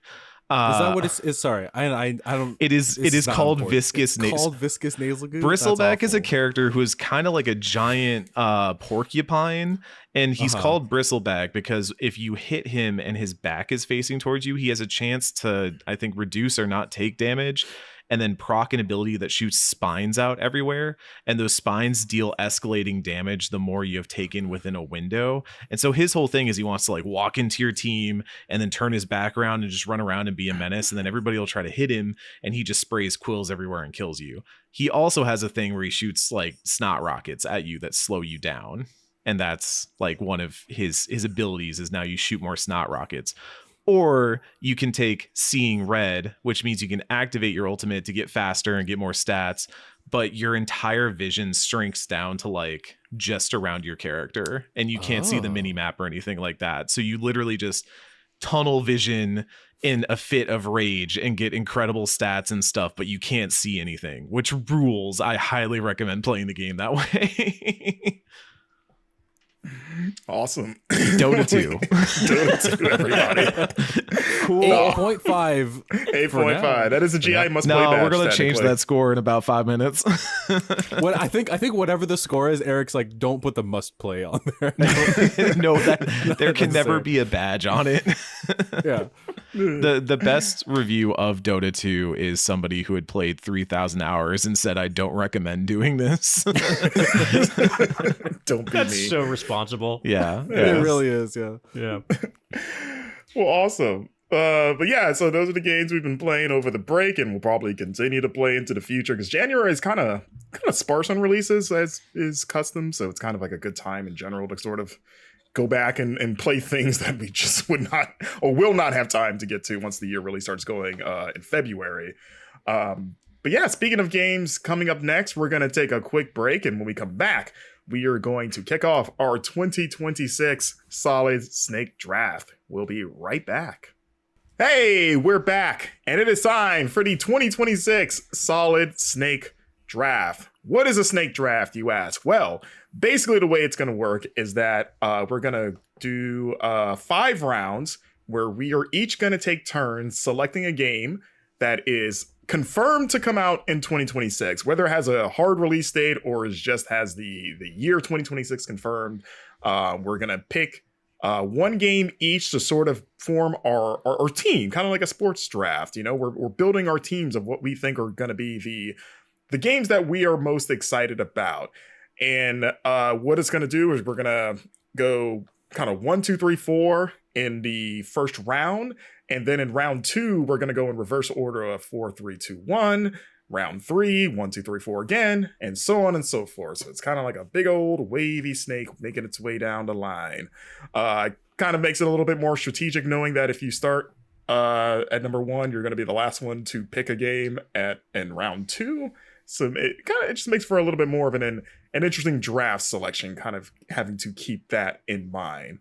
Is that what it's sorry, I don't. It is called important. viscous. It's called viscous nasal goo. Bristleback is a character who is kind of like a giant porcupine, and he's called Bristleback because if you hit him and his back is facing towards you, he has a chance to, I think, reduce or not take damage, and then proc an ability that shoots spines out everywhere, and those spines deal escalating damage the more you have taken within a window. And so his whole thing is he wants to like walk into your team and then turn his back around and just run around and be a menace, and then everybody will try to hit him and he just sprays quills everywhere and kills you. He also has a thing where he shoots like snot rockets at you that slow you down, and that's like one of his abilities is now you shoot more snot rockets. Or you can take Seeing Red, which means you can activate your ultimate to get faster and get more stats, but your entire vision shrinks down to like just around your character, and you can't see the mini map or anything like that. So you literally just tunnel vision in a fit of rage and get incredible stats and stuff, but you can't see anything, which rules. I highly recommend playing the game that way. Awesome. Dota 2. Dota 2, everybody. Cool. 8.5. 8.5. That is a GI must play No, badge, we're gonna change technically. that score in about 5 minutes. What I think whatever the score is, Eric's like, don't put the must play on there. No, there can never necessary. be a badge on it. Yeah. The best review of Dota 2 is somebody who had played 3,000 hours and said, I don't recommend doing this. Don't be That's me. so responsible. Yeah. It really is, yeah. Yeah. Well, awesome. But yeah, so those are the games we've been playing over the break, and we'll probably continue to play into the future because January is kind of sparse on releases as is custom, so it's kind of like a good time in general to sort of go back and play things that we just would not or will not have time to get to once the year really starts going in February. But yeah, speaking of games coming up next, we're going to take a quick break, and when we come back, we are going to kick off our 2026 Solid Snake Draft. We'll be right back. Hey, we're back, and it is time for the 2026 Solid Snake Draft. What is a snake draft, you ask? Well, basically the way it's going to work is that we're going to do 5 rounds where we are each going to take turns selecting a game that is confirmed to come out in 2026, whether it has a hard release date or is just has the year 2026 confirmed. We're going to pick one game each to sort of form our team, kind of like a sports draft. You know, we're building our teams of what we think are going to be the games that we are most excited about. And what it's going to do is we're going to go kind of 1, 2, 3, 4 in the first round. And then in round 2, we're going to go in reverse order of 4, 3, 2, 1. Round 3, 1, 2, 3, 4 again, and so on and so forth. So it's kind of like a big old wavy snake making its way down the line. Kind of makes it a little bit more strategic, knowing that if you start at number 1, you're going to be the last one to pick a game in round 2. So it just makes for a little bit more of an interesting draft selection, kind of having to keep that in mind.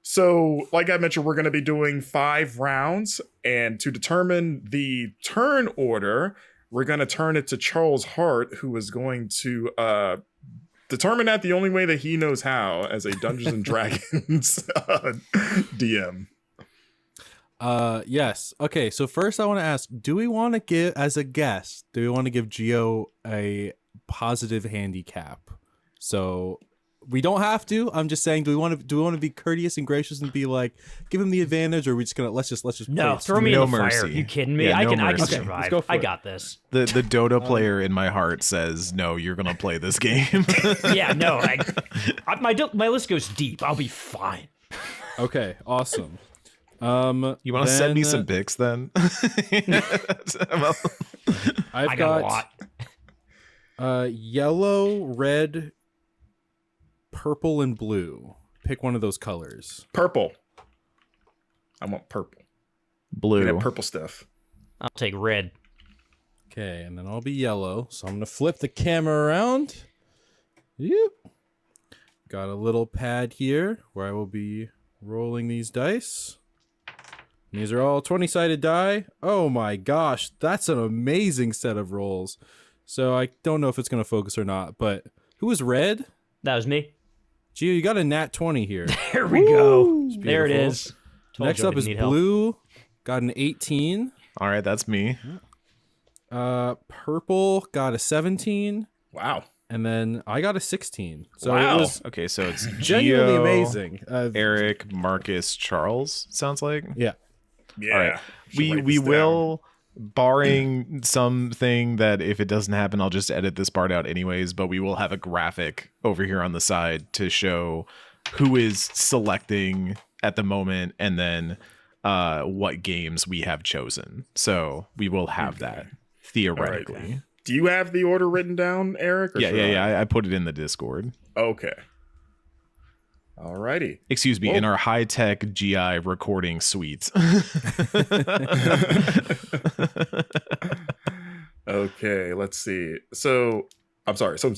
So, like I mentioned, we're going to be doing 5 rounds, and to determine the turn order, we're going to turn it to Charles Hart, who is going to determine that the only way that he knows how as a Dungeons and Dragons DM. Yes. Okay, so first I want to ask, do we want to give, as a guest, do we want to give Gio a positive handicap? So we don't have to. I'm just saying, do we want to be courteous and gracious and be like, give him the advantage, or are we just gonna let's just No, play it throw me in No the fire. mercy. Are you kidding me? Yeah, I no can mercy. survive. Let's go for I it. got this. The Dota player in my heart says, no, you're going to play this game. Yeah, no. My list goes deep. I'll be fine. Okay, awesome. You want to send me some pics then? I've I got a lot. Yellow, red, purple, and blue. Pick one of those colors. Purple. I want purple. Blue. That purple stuff. I'll take red. Okay, and then I'll be yellow. So I'm gonna flip the camera around. Yep. Got a little pad here where I will be rolling these dice. These are all 20-sided die. Oh my gosh, that's an amazing set of rolls. So I don't know if it's going to focus or not, but who was red? That was me. Gio, you got a nat 20 here. There we go. There it beautiful. is. Told Next you I up didn't is need help. blue. Got an 18. All right, that's me. Purple got a 17. Wow. And then I got a 16. So Wow. it was Okay, so it's genuinely Gio, amazing. Eric, Marcus, Charles. Sounds like. Yeah. Yeah. All right. Should We write this down. will, barring something that if it doesn't happen, I'll just edit this part out anyways. But we will have a graphic over here on the side to show who is selecting at the moment, and then what games we have chosen. So we will have that theoretically. All right. Do you have the order written down, Eric? Or Yeah, should yeah, I? yeah. I put it in the Discord. Okay. Alrighty. Excuse me, Well- in our high-tech GI recording suite. Okay, let's see. So I'm sorry. So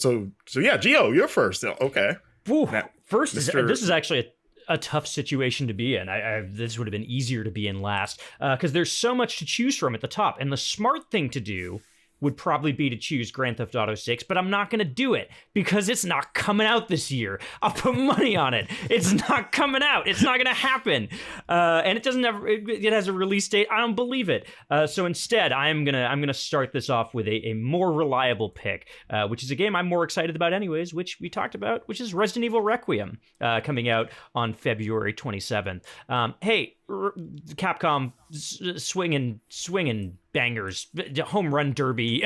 yeah, Gio, you're first. Okay. Whew. Now, First, Mr. this is actually a tough situation to be in. This would have been easier to be in last because there's so much to choose from at the top. And the smart thing to do would probably be to choose Grand Theft Auto 6, but I'm not going to do it because it's not coming out this year. I'll put money on it. It's not coming out. It's not going to happen. And it doesn't have, it has a release date. I don't believe it. So instead, I'm gonna start this off with a more reliable pick, which is a game I'm more excited about anyways, which we talked about, which is Resident Evil Requiem, coming out on February 27th. Hey, Capcom swinging bangers, home run derby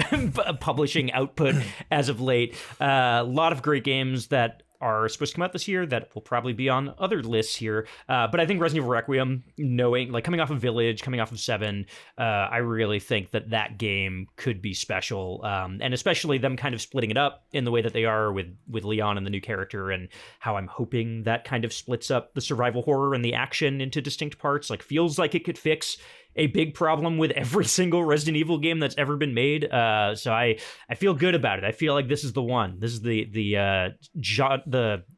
publishing output as of late. A lot of great games that are supposed to come out this year that will probably be on other lists here. But I think Resident Evil Requiem, coming off of Village, coming off of 7, I really think that game could be special. And especially them kind of splitting it up in the way that they are with Leon and the new character, and how I'm hoping that kind of splits up the survival horror and the action into distinct parts. Like, feels like it could fix a big problem with every single Resident Evil game that's ever been made. So I feel good about it. I feel like this is the one. This is the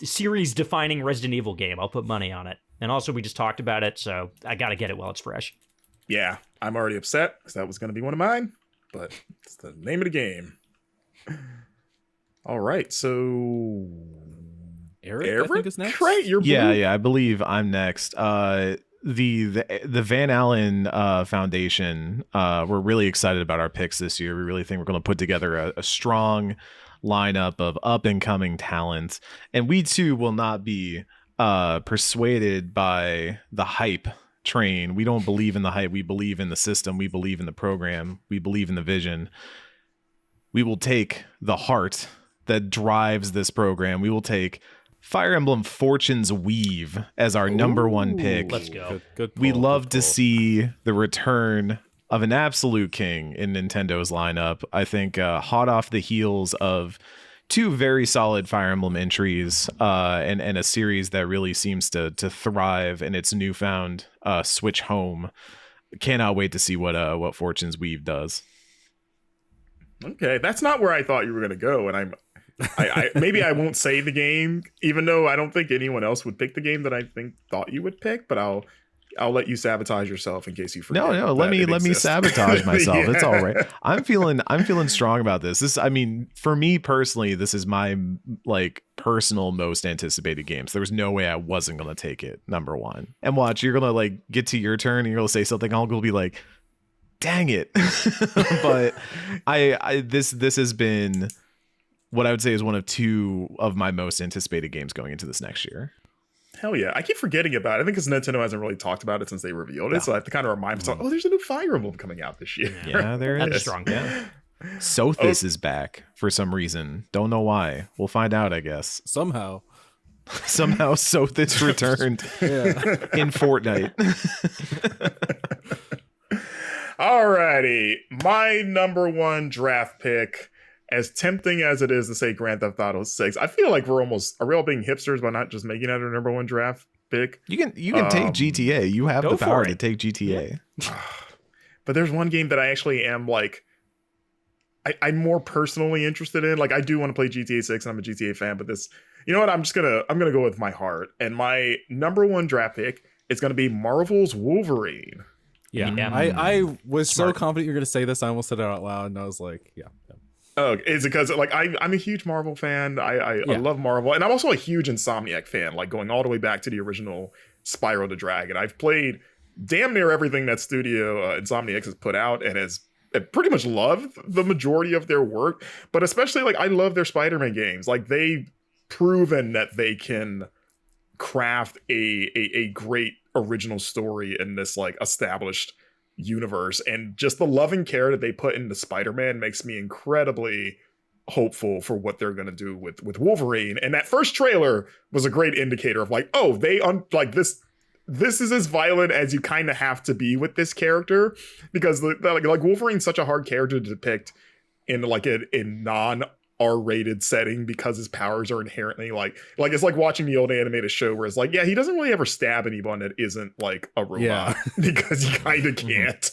series defining Resident Evil game. I'll put money on it. And also, we just talked about it, so I got to get it while it's fresh. Yeah, I'm already upset because that was going to be one of mine, but it's the name of the game. All right, so Eric, I think is next. Right, you're blue. Yeah, I believe I'm next. The Van Allen Foundation, we're really excited about our picks this year. We really think we're going to put together a strong lineup of up and coming talent, and we too will not be persuaded by the hype train. We don't believe in the hype. We believe in the system. We believe in the program. We believe in the vision. We will take the heart that drives this program. We will take Fire Emblem Fortune's Weave as our number one pick. Let's go. Good We pull, love good to pull. see the return of an absolute king in Nintendo's lineup. I think hot off the heels of two very solid Fire Emblem entries, and a series that really seems to thrive in its newfound Switch home. Cannot wait to see what Fortune's Weave does. Okay, that's not where I thought you were going to go, and I maybe I won't say the game, even though I don't think anyone else would pick the game that I thought you would pick, but I'll let you sabotage yourself in case you forget. No, let me exists. sabotage myself. Yeah. It's all right. I'm feeling strong about this. I mean, for me personally, this is my personal most anticipated game. So there was no way I wasn't gonna take it number one. And watch, you're gonna get to your turn and you're gonna say something. I'll be like, dang it. But this has been what I would say is one of two of my most anticipated games going into this next year. Hell yeah. I keep forgetting about it. I think because Nintendo hasn't really talked about it since they revealed it. So I have to kind of remind myself, there's a new Fire Emblem coming out this year. Yeah, there That's a is. strong pick. Sothis is back for some reason. Don't know why. We'll find out, I guess. Somehow. Somehow Sothis returned Yeah. in Fortnite. Alrighty. My number one draft pick, as tempting as it is to say Grand Theft Auto 6, I feel like are we all being hipsters by not just making it our number one draft pick? You can take GTA. You have Go the power for to it. take GTA. But there's one game that I actually am I'm more personally interested in. I do want to play GTA 6 and I'm a GTA fan, but this, you know what? I'm gonna go with my heart. And my number one draft pick is gonna be Marvel's Wolverine. Yeah. Yeah. I was so Smart. confident you're gonna say this. I almost said it out loud, and I was like, yeah. Oh, is it because like I'm a huge Marvel fan. I Yeah. love Marvel, and I'm also a huge Insomniac fan. Like going all the way back to the original Spyro the Dragon. I've played damn near everything that studio Insomniac has put out, and has pretty much loved the majority of their work. But especially like I love their Spider-Man games. Like they've proven that they can craft a great original story in this like established universe, and just the loving care that they put into Spider-Man makes me incredibly hopeful for what they're going to do with Wolverine. And that first trailer was a great indicator of like, oh, like this is as violent as you kind of have to be with this character, because like Wolverine's such a hard character to depict in like a non R-rated setting, because his powers are inherently like it's like watching the old animated show where it's like, yeah, he doesn't really ever stab anyone that isn't like a robot. Yeah. Because he kind of can't.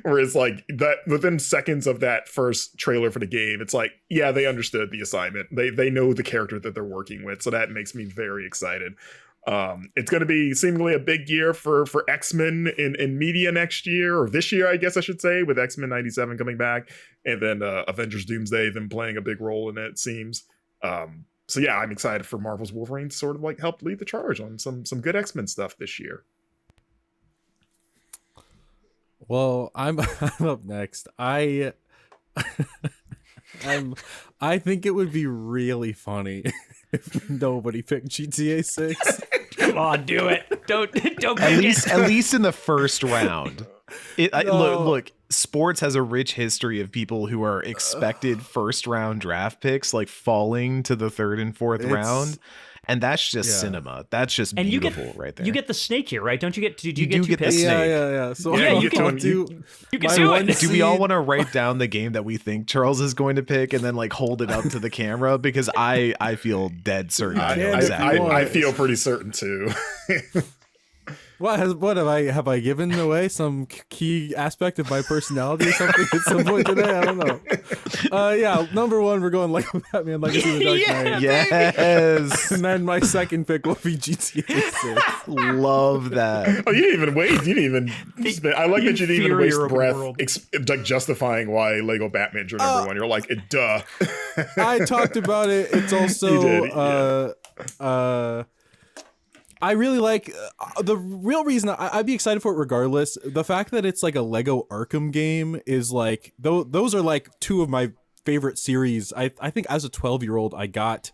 Whereas like that within seconds of that first trailer for the game, it's like, yeah, they understood the assignment. They know the character that they're working with, so that makes me very excited. It's going to be seemingly a big year for X-Men in media next year, or this year, I guess I should say, with X-Men 97 coming back, and then Avengers Doomsday, them playing a big role in it seems. So yeah, I'm excited for Marvel's Wolverine to sort of like help lead the charge on some good X-Men stuff this year. Well, I'm up next. I think it would be really funny if nobody picked GTA 6. Come on, do it. Don't pick At least in the first round. Look, sports has a rich history of people who are expected first round draft picks like falling to the third and fourth round. And that's just cinema. That's just and beautiful right there. You get the snake here, right? Don't you get? Did you do get get the picks? snake. Yeah. So Yeah, I you can do. You can my do one it. Do we all seed- want to write down the game that we think Charles is going to pick and then like hold it up to the camera? Because I feel dead certain I know exactly. I feel pretty certain too. What have I given away some key aspect of my personality or something at some point today? I don't know. Yeah, number one, we're going like Batman Legacy of the Dark Knight. Yes. And then my second pick will be GTA 6. Love that. Oh, you didn't even wait. You didn't even spend, I like that you didn't even waste Inferior breath world. like justifying why Lego Batman's your number one. You're like, duh. I talked about it. It's also You did, I really like the real reason I'd be excited for it regardless. The fact that it's like a Lego Arkham game is like those are like two of my favorite series. I think as a 12-year-old I got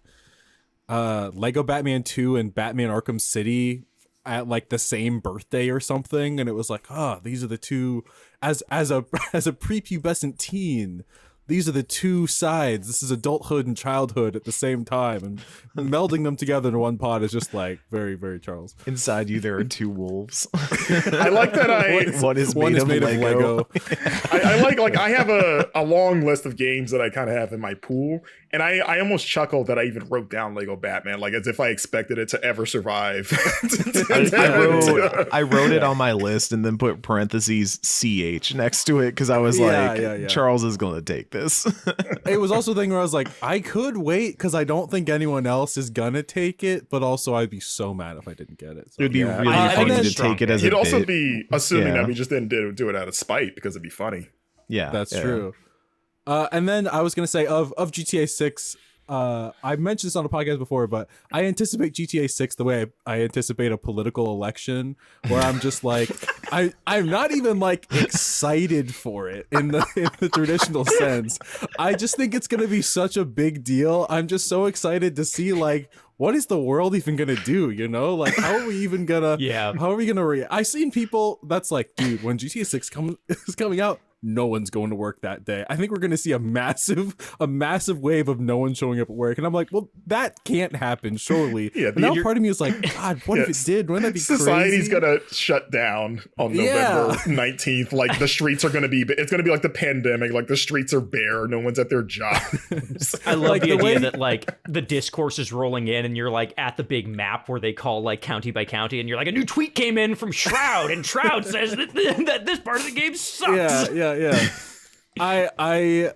Lego Batman 2 and Batman Arkham City at like the same birthday or something, and it was like, these are the two as a prepubescent teen. These are the two sides. This is adulthood and childhood at the same time, and melding them together in one pot is just like very, very Charles. Inside you there are two wolves. I like that One is made of Lego. I like I have a long list of games that I kind of have in my pool, and I almost chuckled that I even wrote down Lego Batman, like as if I expected it to ever survive. I wrote it on my list and then put parentheses CH next to it because I was Yeah. Charles is going to take this. It was also a thing where I was like, I could wait because I don't think anyone else is gonna take it, but also I'd be so mad if I didn't get it. So, It would be really I think funny it's to take it as You'd a also bit. be assuming Yeah. that we just didn't do it out of spite because it'd be funny. Yeah, that's yeah. true. And then I was gonna say of GTA 6. I've mentioned this on a podcast before, but I anticipate GTA 6 the way I anticipate a political election, where I'm just like, I'm not even like excited for it in the traditional sense. I just think it's gonna be such a big deal. I'm just so excited to see like, what is the world even gonna do? You know, like how are we even gonna? Yeah. How are we gonna react? I've seen people that's like, dude, when GTA 6 is coming out, no one's going to work that day. I think we're going to see a massive wave of no one showing up at work. And I'm like, well, that can't happen, surely. Yeah, But now part of me is like, God, what if it did? Wouldn't that be Society's crazy? gonna shut down on November 19th. Like the streets are gonna be, it's gonna be like the pandemic. Like the streets are bare. No one's at their jobs. I love Like, the the idea way- that like the discourse is rolling in and you're like at the big map where they call like county by county and you're like, a new tweet came in from Shroud and Shroud says that this part of the game sucks. Yeah. I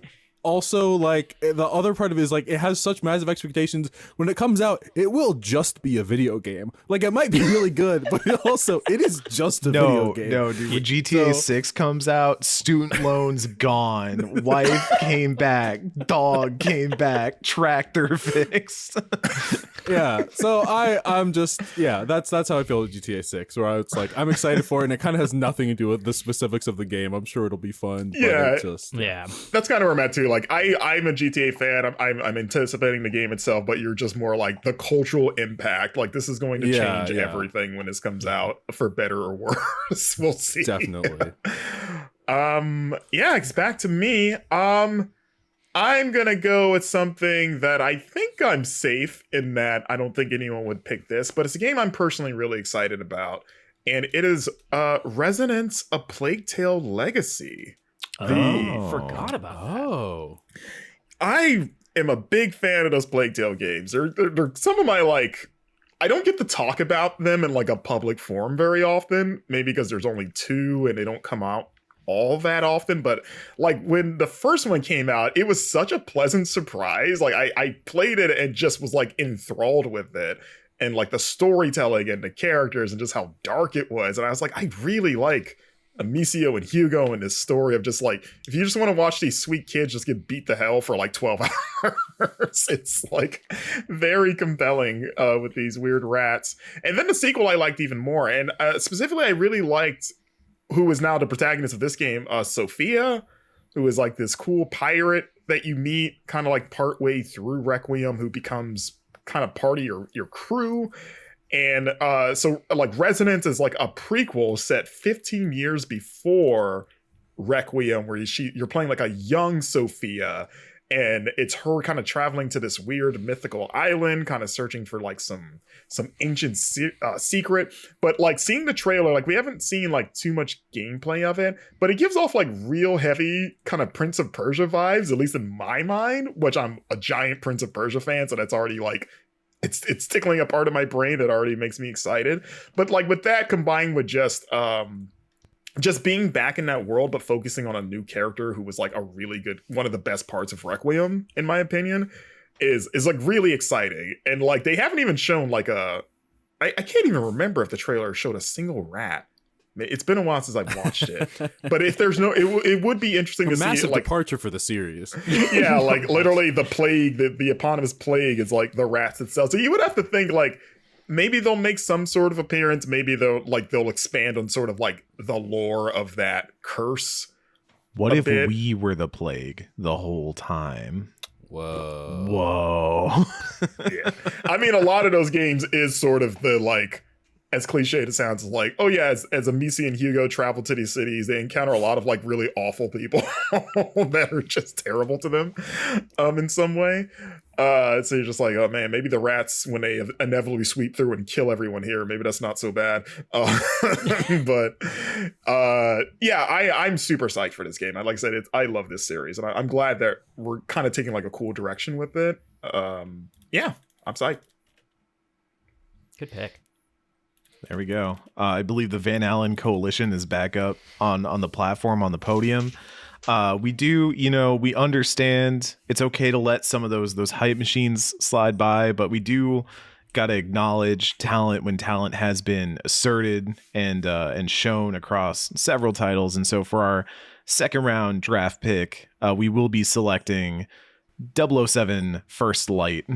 also like the other part of it is like it has such massive expectations. When it comes out, it will just be a video game. Like it might be really good, but it is just a video game. No, dude. When GTA 6 comes out, student loans gone, wife came back, dog came back, tractor fixed. Yeah, so I'm just that's how I feel with GTA 6, where it's like I'm excited for it, and it kind of has nothing to do with the specifics of the game. I'm sure it'll be fun. Yeah, yeah, that's kind of where I'm at too. Like I'm a GTA fan. I'm anticipating the game itself, but you're just more like the cultural impact. Like this is going to change everything when this comes out, for better or worse. We'll see. Definitely. It's back to me. I'm gonna go with something that I think I'm safe in, that I don't think anyone would pick this, but it's a game I'm personally really excited about, and it is Resonance: A Plague Tale Legacy. Forgot about that. Oh, I am a big fan of those Plague Tale games. They're some of my, like, I don't get to talk about them in like a public forum very often, maybe because there's only 2 and they don't come out all that often, but like when the first one came out, it was such a pleasant surprise. Like I played it and just was like enthralled with it, and like the storytelling and the characters and just how dark it was. And I was like, I really like Amicio and Hugo and this story of just like, if you just want to watch these sweet kids just get beat to hell for like 12 hours, it's like very compelling with these weird rats. And then the sequel I liked even more, and specifically I really liked who is now the protagonist of this game, Sophia, who is like this cool pirate that you meet kind of like partway through Requiem, who becomes kind of part of your crew. And so like Resonance is like a prequel set 15 years before Requiem, where you're playing like a young Sophia, and it's her kind of traveling to this weird mythical island, kind of searching for like some ancient secret. But like seeing the trailer, like we haven't seen like too much gameplay of it, but it gives off like real heavy kind of Prince of Persia vibes, at least in my mind, which I'm a giant Prince of Persia fan, so that's already like it's tickling a part of my brain that already makes me excited. But like with that combined with just being back in that world, but focusing on a new character who was like a really good, one of the best parts of Requiem, in my opinion, is like really exciting. And like they haven't even shown like I can't even remember if the trailer showed a single rat. It's been a while since I've watched it, but if there's no, it would be interesting to see. Massive like departure for the series. Yeah, like literally the plague, the eponymous plague is like the rats itself. So you would have to think like, maybe they'll make some sort of appearance. Maybe they'll expand on sort of like the lore of that curse. What if we were the plague the whole time? Whoa. Yeah. I mean, a lot of those games is sort of the like, as cliche it sounds, like, oh yeah, as Amici and Hugo travel to these cities, they encounter a lot of like really awful people that are just terrible to them in some way. So you're just like, oh man, maybe the rats, when they inevitably sweep through and kill everyone here, maybe that's not so bad. But I'm super psyched for this game. Like I said, I love this series, and I'm glad that we're kind of taking like a cool direction with it. I'm psyched. Good pick. There we go. I believe the Van Allen Coalition is back up on the platform, on the podium. We understand it's okay to let some of those hype machines slide by, but we do got to acknowledge talent when talent has been asserted and shown across several titles. And so for our second round draft pick, we will be selecting 007 First Light.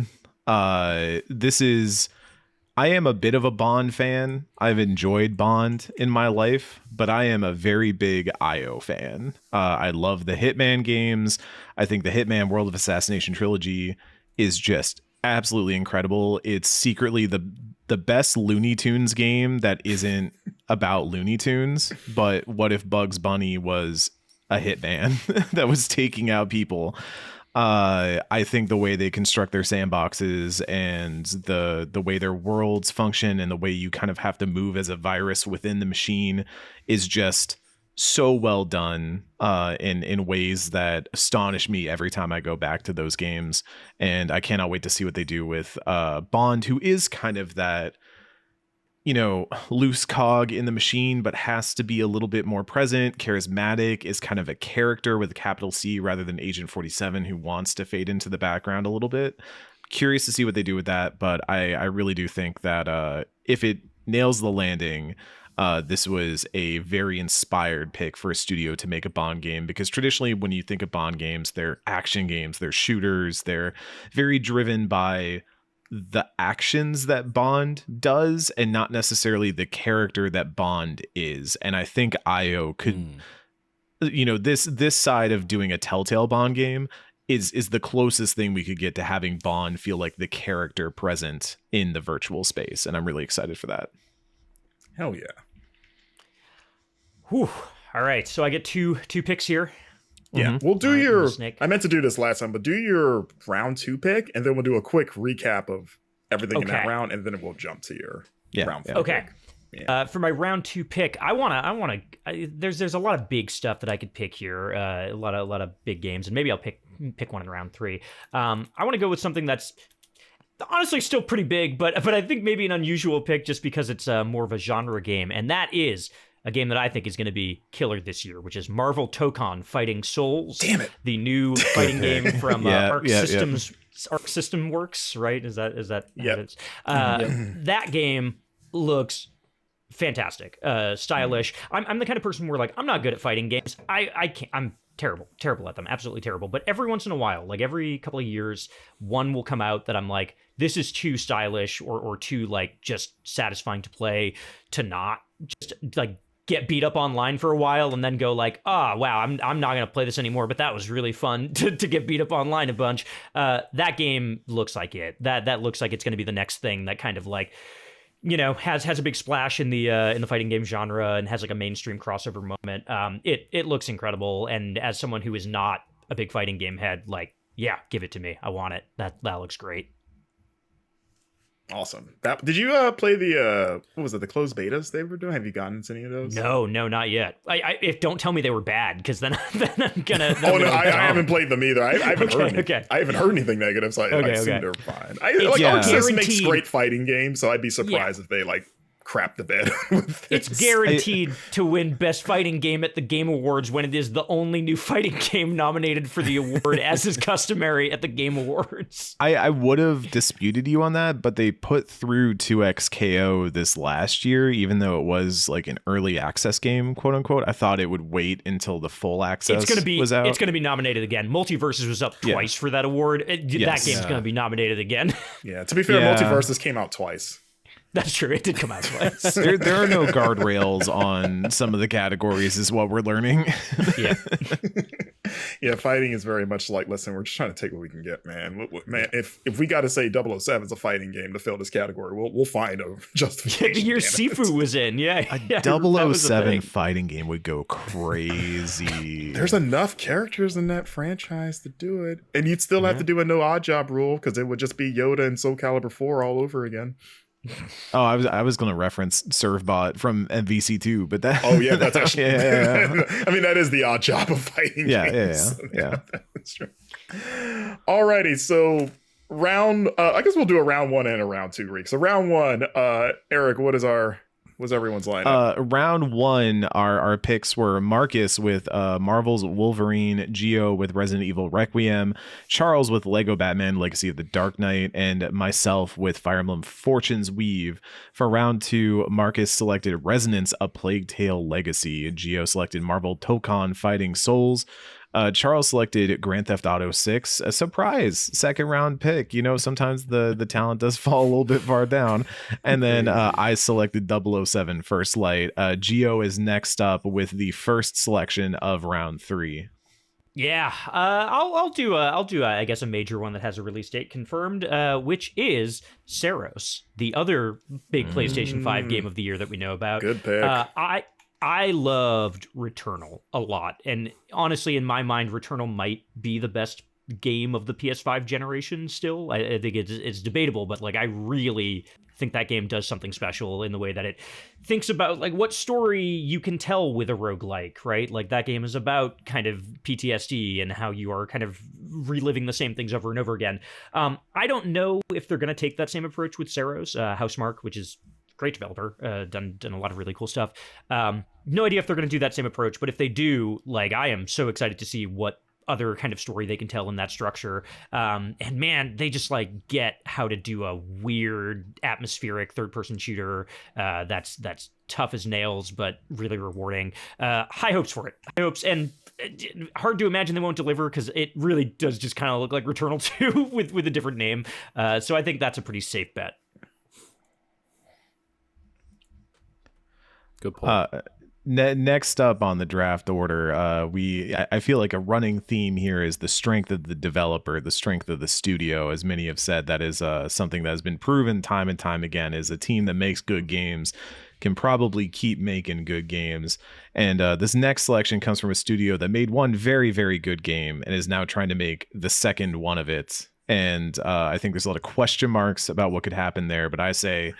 I am a bit of a Bond fan. I've enjoyed Bond in my life, but I am a very big IO fan. I love the Hitman games. I think the Hitman World of Assassination trilogy is just absolutely incredible. It's secretly the best Looney Tunes game that isn't about Looney Tunes, but what if Bugs Bunny was a hitman that was taking out people? I think the way they construct their sandboxes and the way their worlds function and the way you kind of have to move as a virus within the machine is just so well done in ways that astonish me every time I go back to those games. And I cannot wait to see what they do with Bond, who is kind of that, loose cog in the machine, but has to be a little bit more present. Charismatic is kind of a character with a capital C rather than Agent 47 who wants to fade into the background a little bit. Curious to see what they do with that, but I really do think that if it nails the landing, this was a very inspired pick for a studio to make a Bond game, because traditionally when you think of Bond games, they're action games, they're shooters, they're very driven by the actions that Bond does and not necessarily the character that Bond is. And I think IO could, this side of doing a Telltale Bond game is the closest thing we could get to having Bond feel like the character present in the virtual space. And I'm really excited for that. Hell yeah. Whew. All right, so I get two picks here. Yeah, we'll do Alright, your. Snake. I meant to do this last time, but do your round 2 pick, and then we'll do a quick recap of everything in that Okay. round, and then we'll jump to your round 4. Okay. pick. Yeah. For my round 2 pick, there's a lot of big stuff that I could pick here. A lot of big games, and maybe I'll pick one in round 3. I want to go with something that's honestly still pretty big, but I think maybe an unusual pick just because it's more of a genre game, and that is a game that I think is going to be killer this year, which is Marvel Tokon Fighting Souls. Damn it. The new fighting game from Arc yeah. Systems. Arc System Works, right? Is that Yep. it is? That game looks fantastic, stylish. I'm the kind of person where like I'm not good at fighting games. I can't. I'm terrible at them, absolutely terrible. But every once in a while, like every couple of years, one will come out that I'm like, this is too stylish or too like just satisfying to play to not just like get beat up online for a while and then go like, wow, I'm not gonna play this anymore, but that was really fun to get beat up online a bunch. That game looks like it. That looks like it's gonna be the next thing that kind of like, has a big splash in the fighting game genre and has like a mainstream crossover moment. It looks incredible, and as someone who is not a big fighting game head, like, yeah, give it to me. I want it. That looks great. Awesome. Did you play the what was it, the closed betas they were doing? Have you gotten into any of those? No, not yet. Don't tell me they were bad, because then I'm gonna. Oh no, I haven't played them either. I haven't heard anything. Okay. I haven't heard anything negative, so I assume they're fine. Arc System makes guaranteed. great fighting games, so I'd be surprised if they like crap the bed with this. It's guaranteed to win Best Fighting Game at the Game Awards when it is the only new fighting game nominated for the award, as is customary at the Game Awards. I would have disputed you on that, but they put through 2XKO this last year, even though it was like an early access game, quote unquote. I thought it would wait until the full access was out. It's going to be nominated again. Multiverses was up twice for that award. That game's going to be nominated again. Yeah, to be fair, Multiverses came out twice. That's true. It did come out twice. There are no guardrails on some of the categories, is what we're learning. Yeah. Yeah, fighting is very much like, listen, we're just trying to take what we can get, man. Man, if we got to say 007 is a fighting game to fill this category, we'll find a justification. The year Sifu was in, A 007 fighting game would go crazy. There's enough characters in that franchise to do it, and you'd still have to do a no odd job rule, because it would just be Yoda and Soul Calibur 4 all over again. Oh, I was going to reference Servbot from MVC2, but that. Oh yeah, that's actually. Yeah. I mean, that is the odd job of fighting games. Yeah. That's true. Alrighty, so I guess we'll do a round 1 and a round 2, Reek. So round 1, Eric, what's everyone's lineup? Round 1, our picks were Marcus with Marvel's Wolverine, Gio with Resident Evil Requiem, Charles with Lego Batman Legacy of the Dark Knight, and myself with Fire Emblem Fortune's Weave. For round 2, Marcus selected Resonance, A Plague Tale Legacy. Gio selected Marvel Tokon Fighting Souls. Charles selected Grand Theft Auto 6, a surprise second round pick. Sometimes the talent does fall a little bit far down. And then I selected 007 First Light. Gio is next up with the first selection of round 3. Yeah, I'll do I guess a major one that has a release date confirmed, which is Saros, the other big PlayStation 5 game of the year that we know about. Good pick. I loved Returnal a lot, and honestly, in my mind, Returnal might be the best game of the PS5 generation still. I think it's debatable, but like I really think that game does something special in the way that it thinks about like what story you can tell with a roguelike, right? Like that game is about kind of PTSD and how you are kind of reliving the same things over and over again. I don't know if they're going to take that same approach with Saros, Housemarque, which is great developer, done a lot of really cool stuff. No idea if they're going to do that same approach, but if they do, like, I am so excited to see what other kind of story they can tell in that structure. And man, they just like get how to do a weird atmospheric third-person shooter that's tough as nails, but really rewarding. High hopes for it. High hopes, and hard to imagine they won't deliver because it really does just kind of look like Returnal 2 with a different name. So I think that's a pretty safe bet. Good point. Next up on the draft order, I feel like a running theme here is the strength of the developer, the strength of the studio. As many have said, that is something that has been proven time and time again. Is a team that makes good games can probably keep making good games. And this next selection comes from a studio that made one very, very good game and is now trying to make the second one of it. And I think there's a lot of question marks about what could happen there. But I say,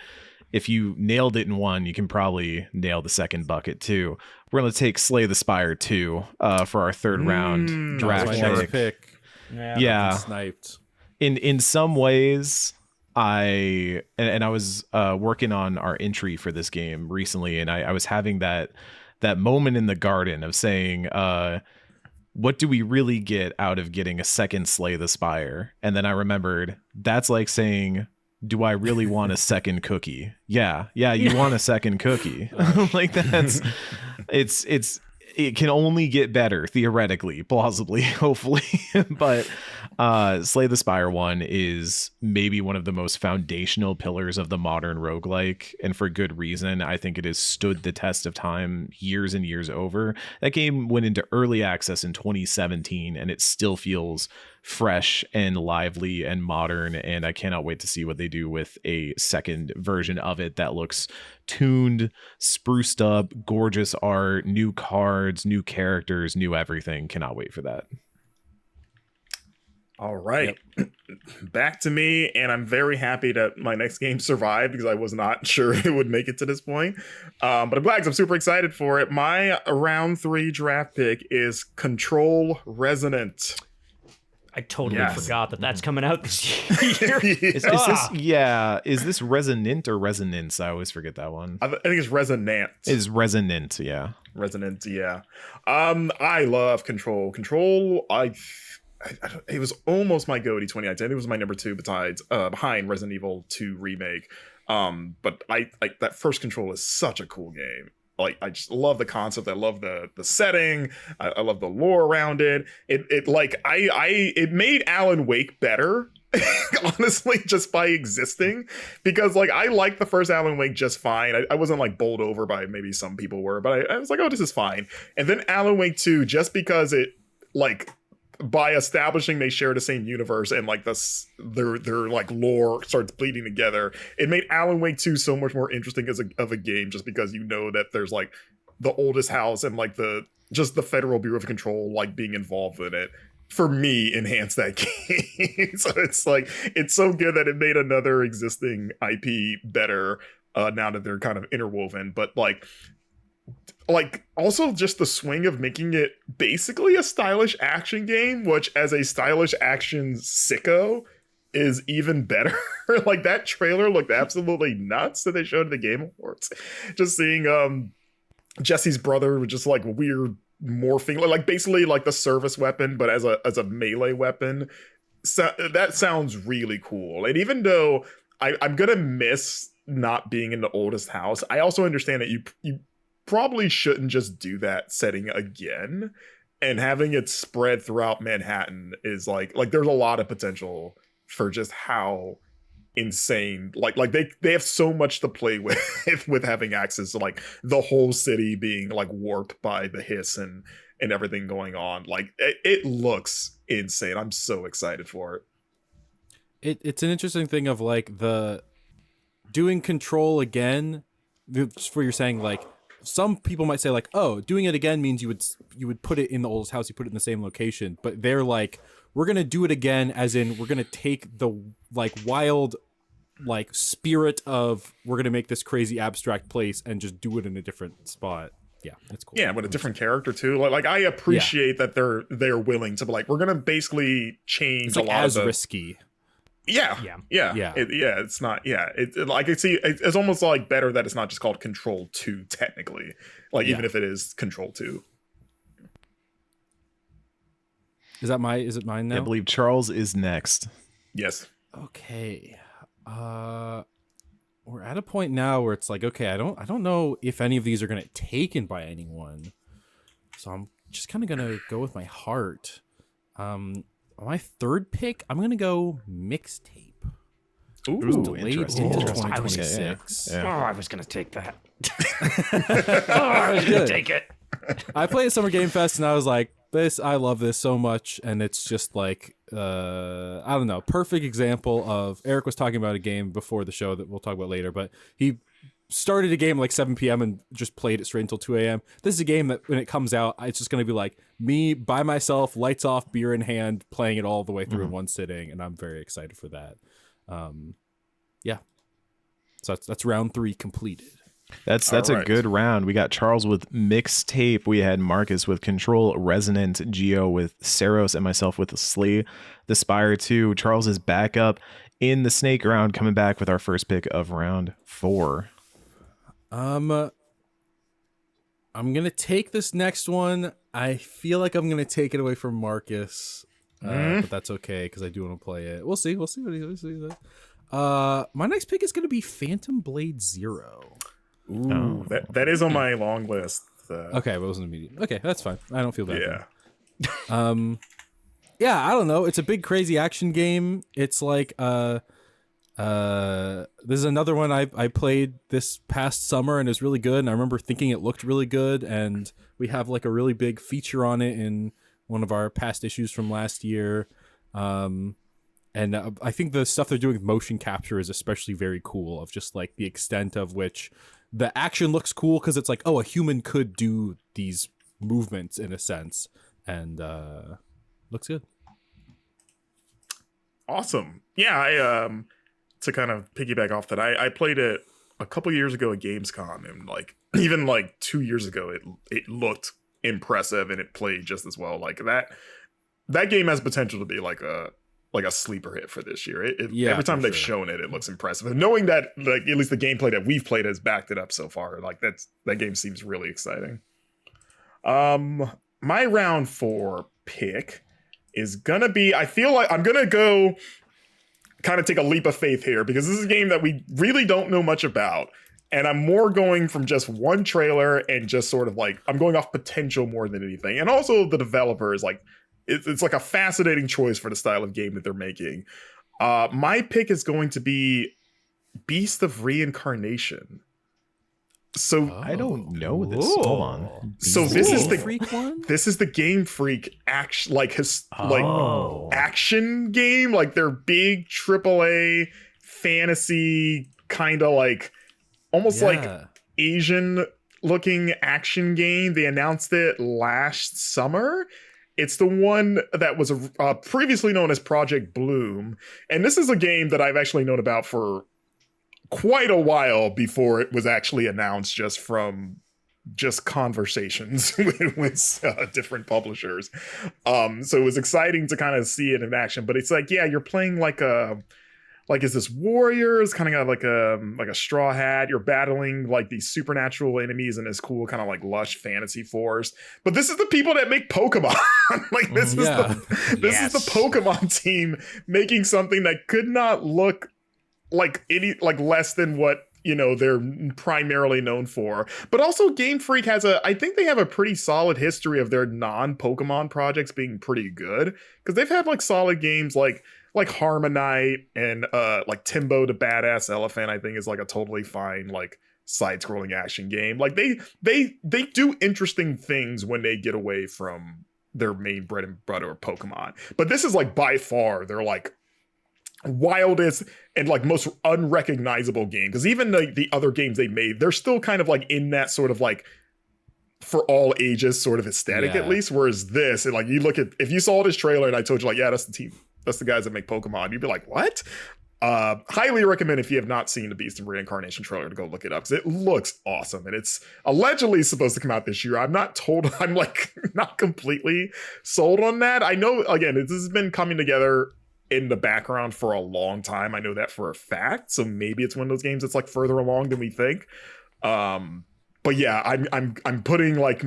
if you nailed it in one, you can probably nail the second bucket too. We're going to take Slay the Spire 2 for our third round draft my next pick. Yeah. Sniped. In some ways, I was working on our entry for this game recently, and I was having that moment in the garden of saying, what do we really get out of getting a second Slay the Spire? And then I remembered that's like saying, do I really want a second cookie? Yeah, you want a second cookie. Like that's it can only get better, theoretically, plausibly, hopefully. But Slay the Spire 1 is maybe one of the most foundational pillars of the modern roguelike, and for good reason. I think it has stood the test of time years and years over. That game went into early access in 2017, and it still feels fresh and lively and modern, and I cannot wait to see what they do with a second version of it that looks tuned, spruced up, gorgeous art, new cards, new characters, new everything. Cannot wait for that. All right. Yep. Back to me, and I'm very happy that my next game survived because I was not sure it would make it to this point. But I'm glad because I'm super excited for it. My round 3 draft pick is Control Resonant. I totally forgot that that's coming out this year. Is this Resonant or Resonance? I always forget that one. I think it's Resonant. It's Resonant, yeah. Resonant, yeah. I love Control. Control, it was almost my GOTY 2019. It was my number 2 behind Resident Evil 2 Remake. But that first Control is such a cool game. Like, I just love the concept. I love the setting. I love the lore around it. It made Alan Wake better, honestly, just by existing. Because like I liked the first Alan Wake just fine. I wasn't like bowled over by maybe some people were, but I was like, oh, this is fine. And then Alan Wake 2, just because it like by establishing they share the same universe and like their like lore starts bleeding together, it made Alan Wake 2 so much more interesting of a game, just because you know that there's like the oldest house and like the Federal Bureau of Control like being involved in it. For me, enhanced that game. So it's like it's so good that it made another existing IP better now that they're kind of interwoven. But like also just the swing of making it basically a stylish action game, which as a stylish action sicko is even better. Like that trailer looked absolutely nuts that they showed at the Game Awards. Just seeing Jesse's brother with just like weird morphing, like basically like the service weapon, but as a melee weapon. So that sounds really cool. And even though I'm gonna miss not being in the oldest house, I also understand that you probably shouldn't just do that setting again, and having it spread throughout Manhattan is like there's a lot of potential for just how insane like they have so much to play with with having access to like the whole city being like warped by the hiss and everything going on. Like it looks insane. I'm so excited for it. It's an interesting thing of like the doing Control again, just for you're saying like some people might say like, oh, doing it again means you would put it in the oldest house, you put it in the same location, but they're like, we're gonna do it again as in we're gonna take the like wild like spirit of we're gonna make this crazy abstract place and just do it in a different spot. Yeah, that's cool. Yeah, with a different character too. Like I appreciate that they're willing to be like, we're gonna basically change it's like a lot as of risky. Yeah. It's not. Yeah, like I see. It's almost like better that it's not just called Control 2 technically. Like even if it is Control 2. Is it mine now? I believe Charles is next. Yes. Okay. We're at a point now where it's like, okay, I don't know if any of these are gonna get taken by anyone. So I'm just kind of gonna go with my heart. My third pick, I'm gonna go mixtape. Ooh, Delayed interesting. into Interesting. 2026. Yeah. Oh, I was gonna take that. I was gonna take it. I played at Summer Game Fest and I was like, I love this so much, and it's just like I don't know, perfect example of Eric was talking about a game before the show that we'll talk about later, but he started a game like 7 p.m. and just played it straight until 2 a.m. This is a game that when it comes out, it's just going to be like me by myself, lights off, beer in hand, playing it all the way through in one sitting, and I'm very excited for that. Yeah. So that's round 3 completed. That's All a right. good round. We got Charles with Mixtape. We had Marcus with Control, Resonant, Gio with Saros, and myself with Slay, the Spire 2. Charles is back up in the Snake round, coming back with our first pick of round 4. I'm gonna take this next one. I feel like I'm gonna take it away from Marcus, but that's okay because I do want to play it. We'll see. We'll see what he says. My next pick is gonna be Phantom Blade Zero. Ooh, that is on my long list. Okay, but it wasn't immediate. Okay, that's fine. I don't feel bad. Yeah. Yeah, I don't know. It's a big, crazy action game. It's like this is another one I played this past summer and it's really good. And I remember thinking it looked really good. And we have like a really big feature on it in one of our past issues from last year. And I think the stuff they're doing with motion capture is especially very cool. Of just like the extent of which the action looks cool because it's like, oh, a human could do these movements in a sense, and looks good. Awesome. Yeah, I to kind of piggyback off that, I played it a couple years ago at Gamescom, and like even like 2 years ago, it looked impressive and it played just as well. Like that game has potential to be like a sleeper hit for this year. Every time they've shown it, it looks impressive. And knowing that, like at least the gameplay that we've played has backed it up so far, like that game seems really exciting. My round 4 pick is gonna be. I feel like I'm gonna go kind of take a leap of faith here because this is a game that we really don't know much about. And I'm more going from just one trailer and just sort of like, I'm going off potential more than anything. And also the developer is like, it's like a fascinating choice for the style of game that they're making. My pick is going to be Beast of Reincarnation. So I don't know this. Ooh. Hold on. So this is the Freak one? This is the Game Freak action, like action game, like their big AAA fantasy kind of like almost like Asian looking action game. They announced it last summer. It's the one that was previously known as Project Bloom, and this is a game that I've actually known about for quite a while before it was actually announced, just from conversations with different publishers. So it was exciting to kind of see it in action. But it's like, yeah, you're playing like is this warrior? It's kind of got like a straw hat. You're battling like these supernatural enemies in this cool kind of like lush fantasy forest. But this is the people that make Pokemon. Like this is the Pokemon team making something that could not look like any like less than what they're primarily known for. But also Game Freak I think they have a pretty solid history of their non-Pokemon projects being pretty good, because they've had like solid games like Harmonite and like Timbo the Badass Elephant, I think is like a totally fine like side-scrolling action game. Like they do interesting things when they get away from their main bread and butter of Pokemon. But this is like by far their like wildest and like most unrecognizable game, because even the other games they made, they're still kind of like in that sort of like for all ages sort of aesthetic, at least, whereas this, and like you look at, if you saw this trailer and I told you like, yeah, that's the team, that's the guys that make Pokemon, you'd be like, what? Highly recommend, if you have not seen the Beast of Reincarnation trailer, to go look it up, because it looks awesome, and it's allegedly supposed to come out this year. I'm not told, I'm like not completely sold on that. I know, again, this has been coming together in the background for a long time. I know that for a fact. So maybe it's one of those games that's like further along than we think. But yeah, I'm putting like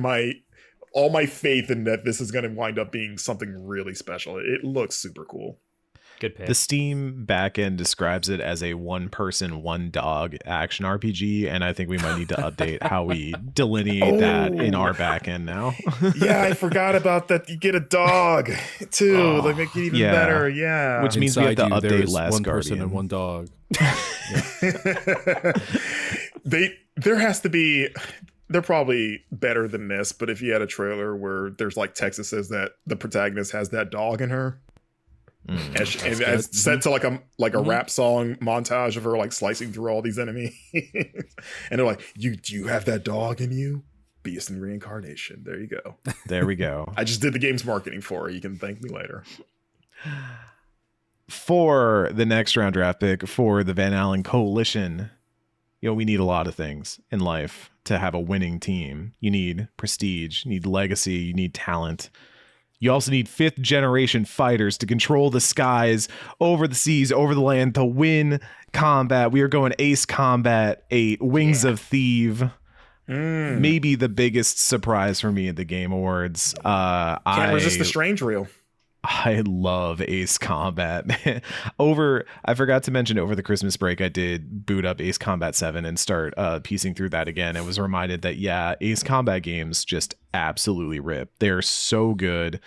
all my faith in that this is going to wind up being something really special. It looks super cool. Good pick. The Steam backend describes it as a one person, one dog action RPG, and I think we might need to update how we delineate that in our backend now. Yeah, I forgot about that. You get a dog too. Like make it even better. Yeah. Which means we have to there update is Last one Guardian. person and one dog. There has to be. They're probably better than this, but if you had a trailer where there's like text that says that the protagonist has that dog in her, as set to like a rap song montage of her like slicing through all these enemies, and they're like, do you have that dog in you? Beast in reincarnation. There you go. There we go. I just did the game's marketing for her. You can thank me later. For the next round draft pick for the Van Allen Coalition, we need a lot of things in life to have a winning team. You need prestige, you need legacy, you need talent. You also need 5th generation fighters to control the skies, over the seas, over the land, to win combat. We are going Ace Combat 8, Wings of Thief. Maybe the biggest surprise for me at the Game Awards. Can't resist the strange reel. I love Ace Combat. I forgot to mention over the Christmas break, I did boot up Ace Combat 7 and start piecing through that again. I was reminded that, Ace Combat games just absolutely rip. They're so good.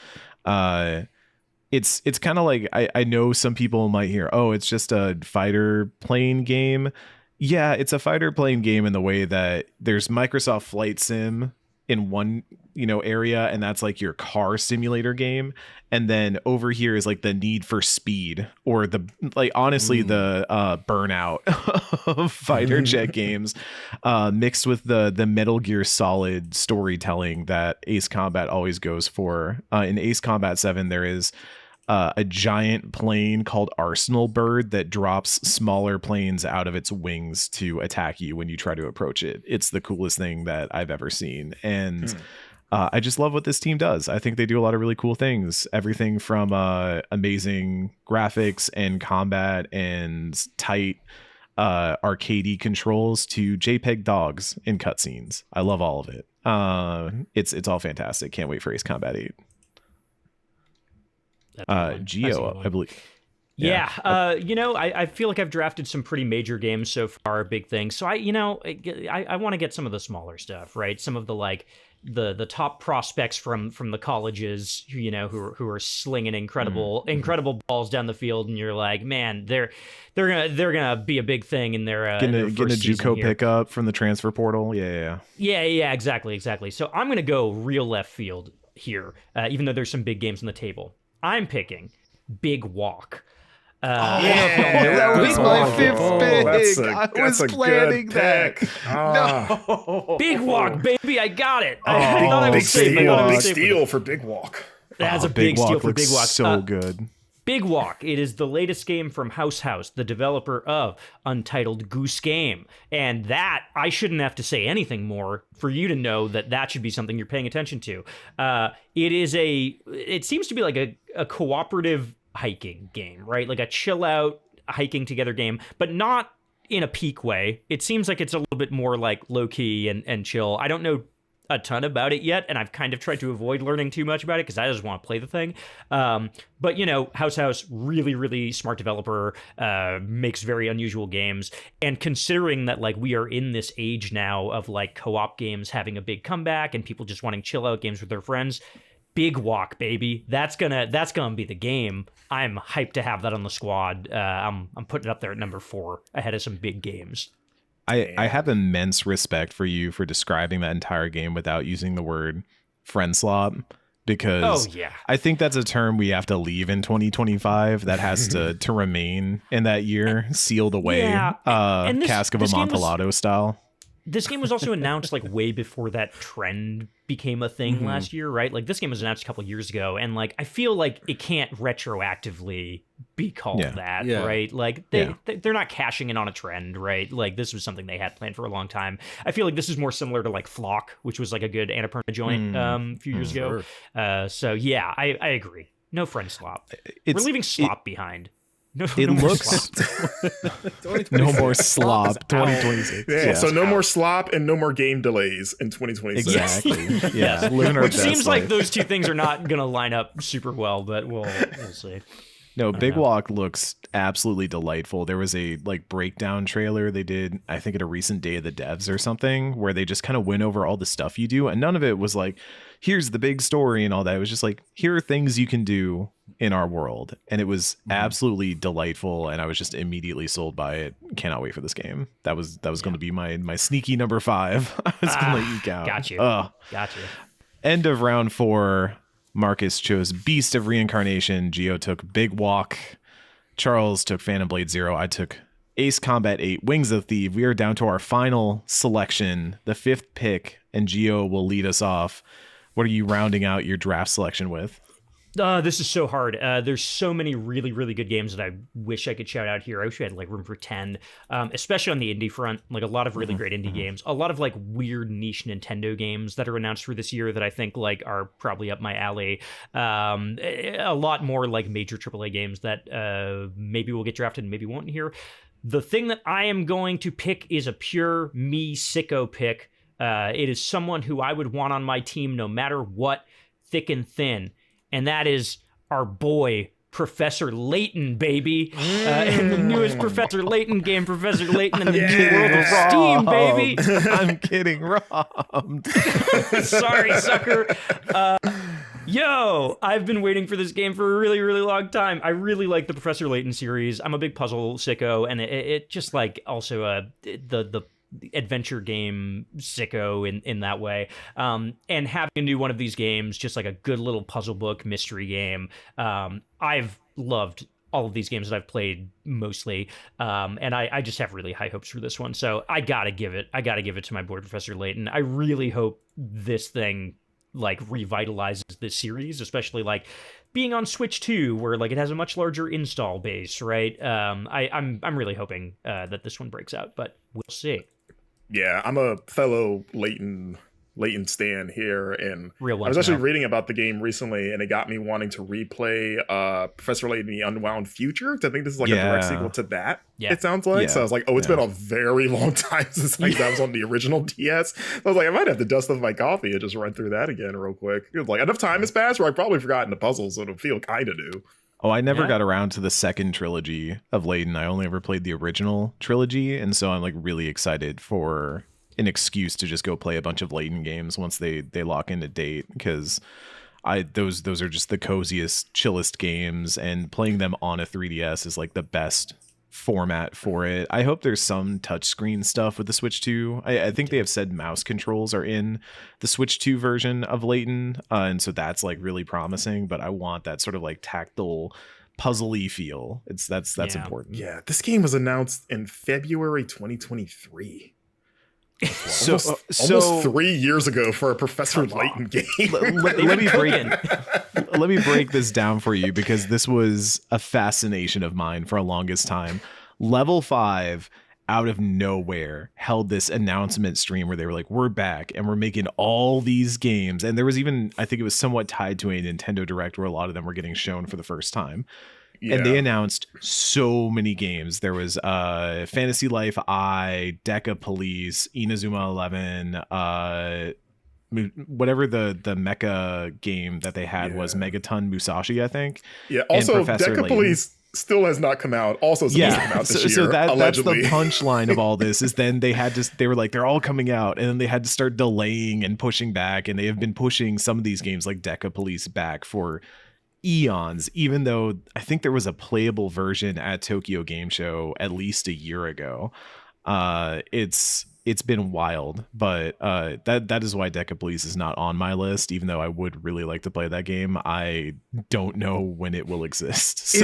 It's kind of like, I know some people might hear, oh, it's just a fighter plane game. Yeah, it's a fighter plane game in the way that there's Microsoft Flight Sim in one area, and that's like your car simulator game, and then over here is like the Need for Speed, or the honestly the Burnout of fighter jet games, mixed with the Metal Gear Solid storytelling that Ace Combat always goes for. In Ace Combat 7 there is a giant plane called Arsenal Bird that drops smaller planes out of its wings to attack you when you try to approach it. It's the coolest thing that I've ever seen. And I just love what this team does. I think they do a lot of really cool things. Everything from amazing graphics and combat and tight arcadey controls to JPEG dogs in cutscenes. I love all of it. It's all fantastic. Can't wait for Ace Combat 8. Geo, I believe. Yeah, I feel like I've drafted some pretty major games so far, big things. So I want to get some of the smaller stuff, right? Some of the like the top prospects from the colleges, who are slinging incredible balls down the field, and you're like, man, they're gonna be a big thing in their getting a JUCO pickup from the transfer portal. Yeah, exactly. So I'm gonna go real left field here, even though there's some big games on the table. I'm picking Big Walk. That was my 5th pick. I was planning that. No. Big Walk, baby, I got it. I thought I was safe. Big steal for Big Walk. That's a big steal for Big Walk. So good. Big Walk. It is the latest game from House, the developer of Untitled Goose Game. And that, I shouldn't have to say anything more for you to know that should be something you're paying attention to. It seems to be like a cooperative hiking game, right? Like a chill out hiking together game, but not in a peak way. It seems like it's a little bit more like low key and chill. I don't know a ton about it yet, and I've kind of tried to avoid learning too much about it because I just want to play the thing. But House, really, really smart developer, makes very unusual games. And considering that like we are in this age now of like co-op games having a big comeback and people just wanting chill out games with their friends, Big Walk, baby. That's gonna be the game. I'm hyped to have that on the squad. I'm putting it up there at number 4 ahead of some big games. I have immense respect for you for describing that entire game without using the word friend slop, because I think that's a term we have to leave in 2025 that has to remain in that year, sealed away, Cask of Amontillado style. This game was also announced like way before that trend became a thing last year, right? Like this game was announced a couple years ago, and like I feel like it can't retroactively be called that, right? Like they're not cashing in on a trend, right? Like this was something they had planned for a long time. I feel like this is more similar to like Flock, which was like a good Annapurna joint a few years ago. So yeah, I agree. No friend slop. It's- We're leaving slop behind. No, It no more looks slop. no more slop. 2026. Yeah, so no more slop and no more game delays in 2026. Exactly. Yeah, Yes. living our Which best seems like life. those two things are not going to line up super well, but we'll see. No, Big know. Walk looks absolutely delightful. There was a like breakdown trailer they did, I think at a recent Day of the Devs or something, where they just kind of went over all the stuff you do, and none of it was like, here's the big story and all that. It was just like, here are things you can do in our world, and it was absolutely delightful, and I was just immediately sold by it. Cannot wait for this game. That was going to be my sneaky number 5. I was going to eke out. Got you. Ugh. Got you. End of round 4. Marcus chose Beast of Reincarnation. Geo took Big Walk. Charles took Phantom Blade 0. I took Ace Combat 8, Wings of Thief. We are down to our final selection, the 5th pick, and Geo will lead us off. What are you rounding out your draft selection with? This is so hard. There's so many really, really good games that I wish I could shout out here. I wish we had like room for 10, especially on the indie front. Like a lot of really great indie games, a lot of like weird niche Nintendo games that are announced for this year that I think like are probably up my alley. A lot more like major AAA games that maybe will get drafted and maybe won't here. The thing that I am going to pick is a pure me sicko pick. It is someone who I would want on my team no matter what, thick and thin. And that is our boy, Professor Layton, baby. And the newest Professor Layton game, Professor Layton in the new world of Steam, baby. I'm kidding, Rob. Sorry, sucker. Yo, I've been waiting for this game for a really, really long time. I really like the Professor Layton series. I'm a big puzzle sicko, and it just like also the adventure game sicko in that way, and having a new one of these games, just like a good little puzzle book mystery game. I've loved all of these games that I've played mostly, and I just have really high hopes for this one, so I gotta give it to my boy Professor Layton. I really hope this thing like revitalizes this series, especially like being on Switch 2, where like it has a much larger install base, right? I'm really hoping that this one breaks out, but we'll see. Yeah, I'm a fellow Leighton stan here, and Real I was ones actually now. reading about the game recently, and it got me wanting to replay Professor Layton: The Unwound Future. 'Cause I think this is like a direct sequel to that. Yeah. It sounds like. Yeah. So I was like, oh, it's been a very long time since like that was on the original DS. So I was like, I might have to dust off my coffee and just run through that again real quick. It was like enough time has passed where I've probably forgotten the puzzles, so it'll feel kind of new. Oh, I never Yeah. got around to the second trilogy of Layton. I only ever played the original trilogy, and so I'm like really excited for an excuse to just go play a bunch of Layton games once they lock into date, because those are just the coziest, chillest games, and playing them on a 3DS is like the best format for it. I hope there's some touchscreen stuff with the Switch 2. I think they have said mouse controls are in the Switch 2 version of Layton, and so that's like really promising, but I want that sort of like tactile puzzle-y feel. That's Yeah. important. Yeah, this game was announced in February 2023. Almost 3 years ago for a Professor Layton game. Let me break this down for you, because this was a fascination of mine for a longest time. Level 5 out of nowhere held this announcement stream where they were like, we're back and we're making all these games, and there was even, I think it was somewhat tied to a Nintendo Direct where a lot of them were getting shown for the first time. And they announced so many games. There was Fantasy Life I, Deca Police, Inazuma 11, whatever the mecha game that they had was Megaton Musashi, I think. Yeah, and also Professor Deca Layton. Police still has not come out. Also supposed to come out this year, so that's the allegedly. punchline of all this, is then they were like, they're all coming out, and then they had to start delaying and pushing back, and they have been pushing some of these games like Deca Police back for eons, even though I think there was a playable version at Tokyo Game Show at least a year ago. It's been wild, but that is why Deca Police is not on my list, even though I would really like to play that game. I don't know when it will exist. So.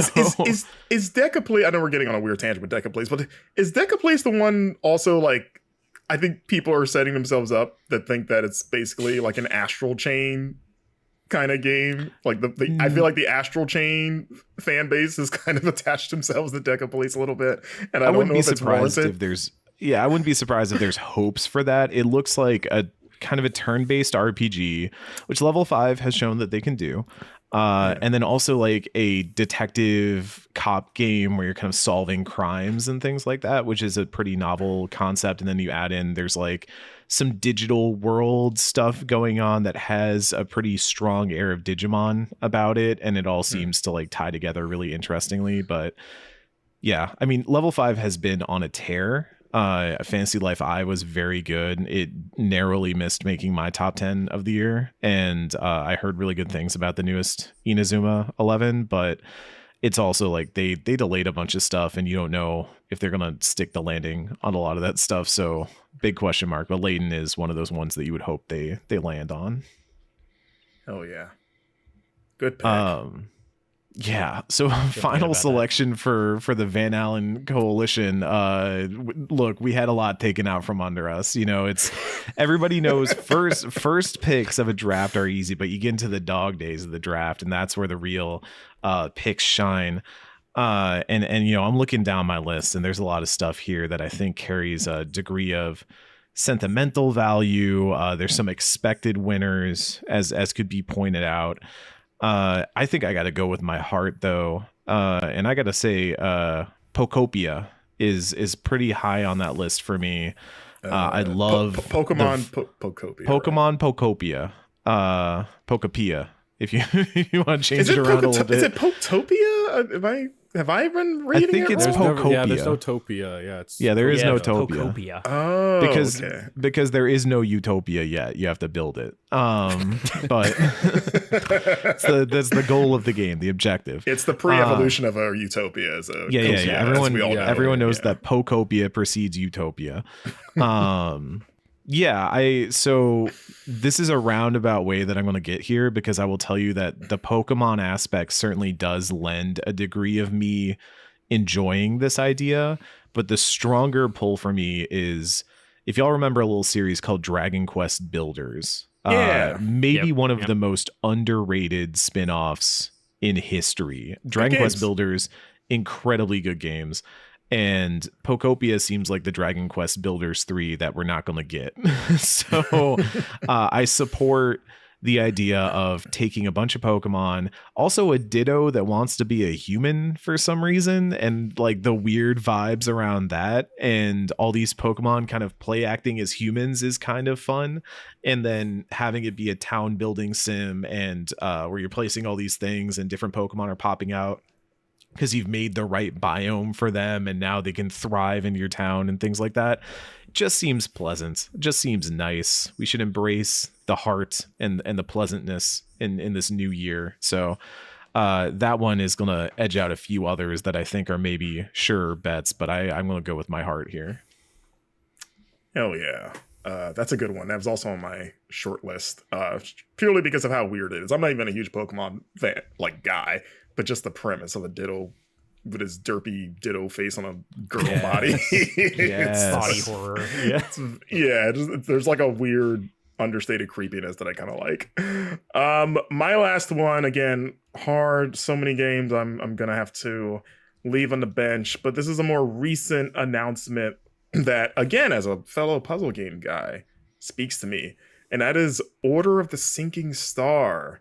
Is Deca Police? I know we're getting on a weird tangent with Deca Police, but is Deca Police the one also like? I think people are setting themselves up that think that it's basically like an Astral Chain kind of game. Like I feel like the Astral Chain fan base has kind of attached themselves to Deca Police a little bit, and I don't know if it's warranted. If there's I wouldn't be surprised if there's hopes for that. It looks like a kind of a turn-based RPG, which level 5 has shown that they can do. And then also like a detective cop game where you're kind of solving crimes and things like that, which is a pretty novel concept. And then you add in, there's like some digital world stuff going on that has a pretty strong air of Digimon about it. And it all seems to like tie together really interestingly. But yeah, I mean, level 5 has been on a tear. Fantasy Life I was very good. It narrowly missed making my top 10 of the year, and I heard really good things about the newest Inazuma 11, but it's also like they delayed a bunch of stuff, and you don't know if they're gonna stick the landing on a lot of that stuff. So big question mark. But Layton is one of those ones that you would hope they land on. Oh yeah, good pick. Yeah. So final selection for the Van Allen coalition. Look, we had a lot taken out from under us. You know, it's everybody knows first picks of a draft are easy, but you get into the dog days of the draft, and that's where the real picks shine. And you know, I'm looking down my list, and there's a lot of stuff here that I think carries a degree of sentimental value. There's some expected winners, as could be pointed out. I think I got to go with my heart though, and I got to say, Pokopia is pretty high on that list for me. I love Pokemon Pokopia. Pokemon Pokopia, Pokopia. If you want to change it around a little bit, is it Potopia? Have I been reading? I think it it's wrong? Pokopia. Yeah, there's no Topia. Yeah, there is no Topia. Pokopia. Oh, because there is no utopia yet. You have to build it. But that's the goal of the game, the objective. It's the pre-evolution of a utopia. Yeah. Everyone knows that Pokopia precedes utopia. So this is a roundabout way that I'm going to get here, because I will tell you that the Pokemon aspect certainly does lend a degree of me enjoying this idea, but the stronger pull for me is, if y'all remember a little series called Dragon Quest Builders, maybe one of the most underrated spin-offs in history. Dragon Quest Builders, incredibly good games. And Pokopia seems like the Dragon Quest Builders 3 that we're not going to get. So I support the idea of taking a bunch of Pokemon, also a Ditto that wants to be a human for some reason, and like the weird vibes around that, and all these Pokemon kind of play acting as humans is kind of fun. And then having it be a town building sim, and where you're placing all these things and different Pokemon are popping out because you've made the right biome for them, and now they can thrive in your town and things like that. It just seems pleasant. It just seems nice. We should embrace the heart and the pleasantness in this new year. So that one is going to edge out a few others that I think are maybe sure bets, but I'm going to go with my heart here. Hell yeah. That's a good one. That was also on my short list, purely because of how weird it is. I'm not even a huge Pokemon fan, guy, but just the premise of a Ditto with his derpy Ditto face on a girl body. Body horror. There's like a weird understated creepiness that I kind of like. My last one, again, hard. So many games I'm gonna have to leave on the bench, but this is a more recent announcement that, again, as a fellow puzzle game guy, speaks to me, and that is Order of the Sinking Star.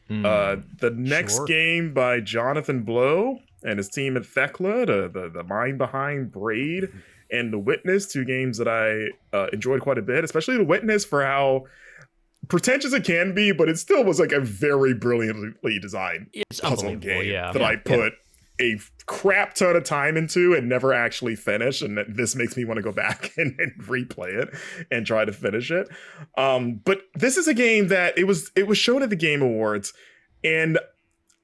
The next game by Jonathan Blow and his team at Thekla, the mind behind Braid and The Witness, two games that I enjoyed quite a bit, especially The Witness for how pretentious it can be, but it still was like a very brilliantly designed puzzle game that I put a crap ton of time into and never actually finished, and this makes me want to go back and replay it and try to finish it. But this is a game that it was shown at the Game Awards, and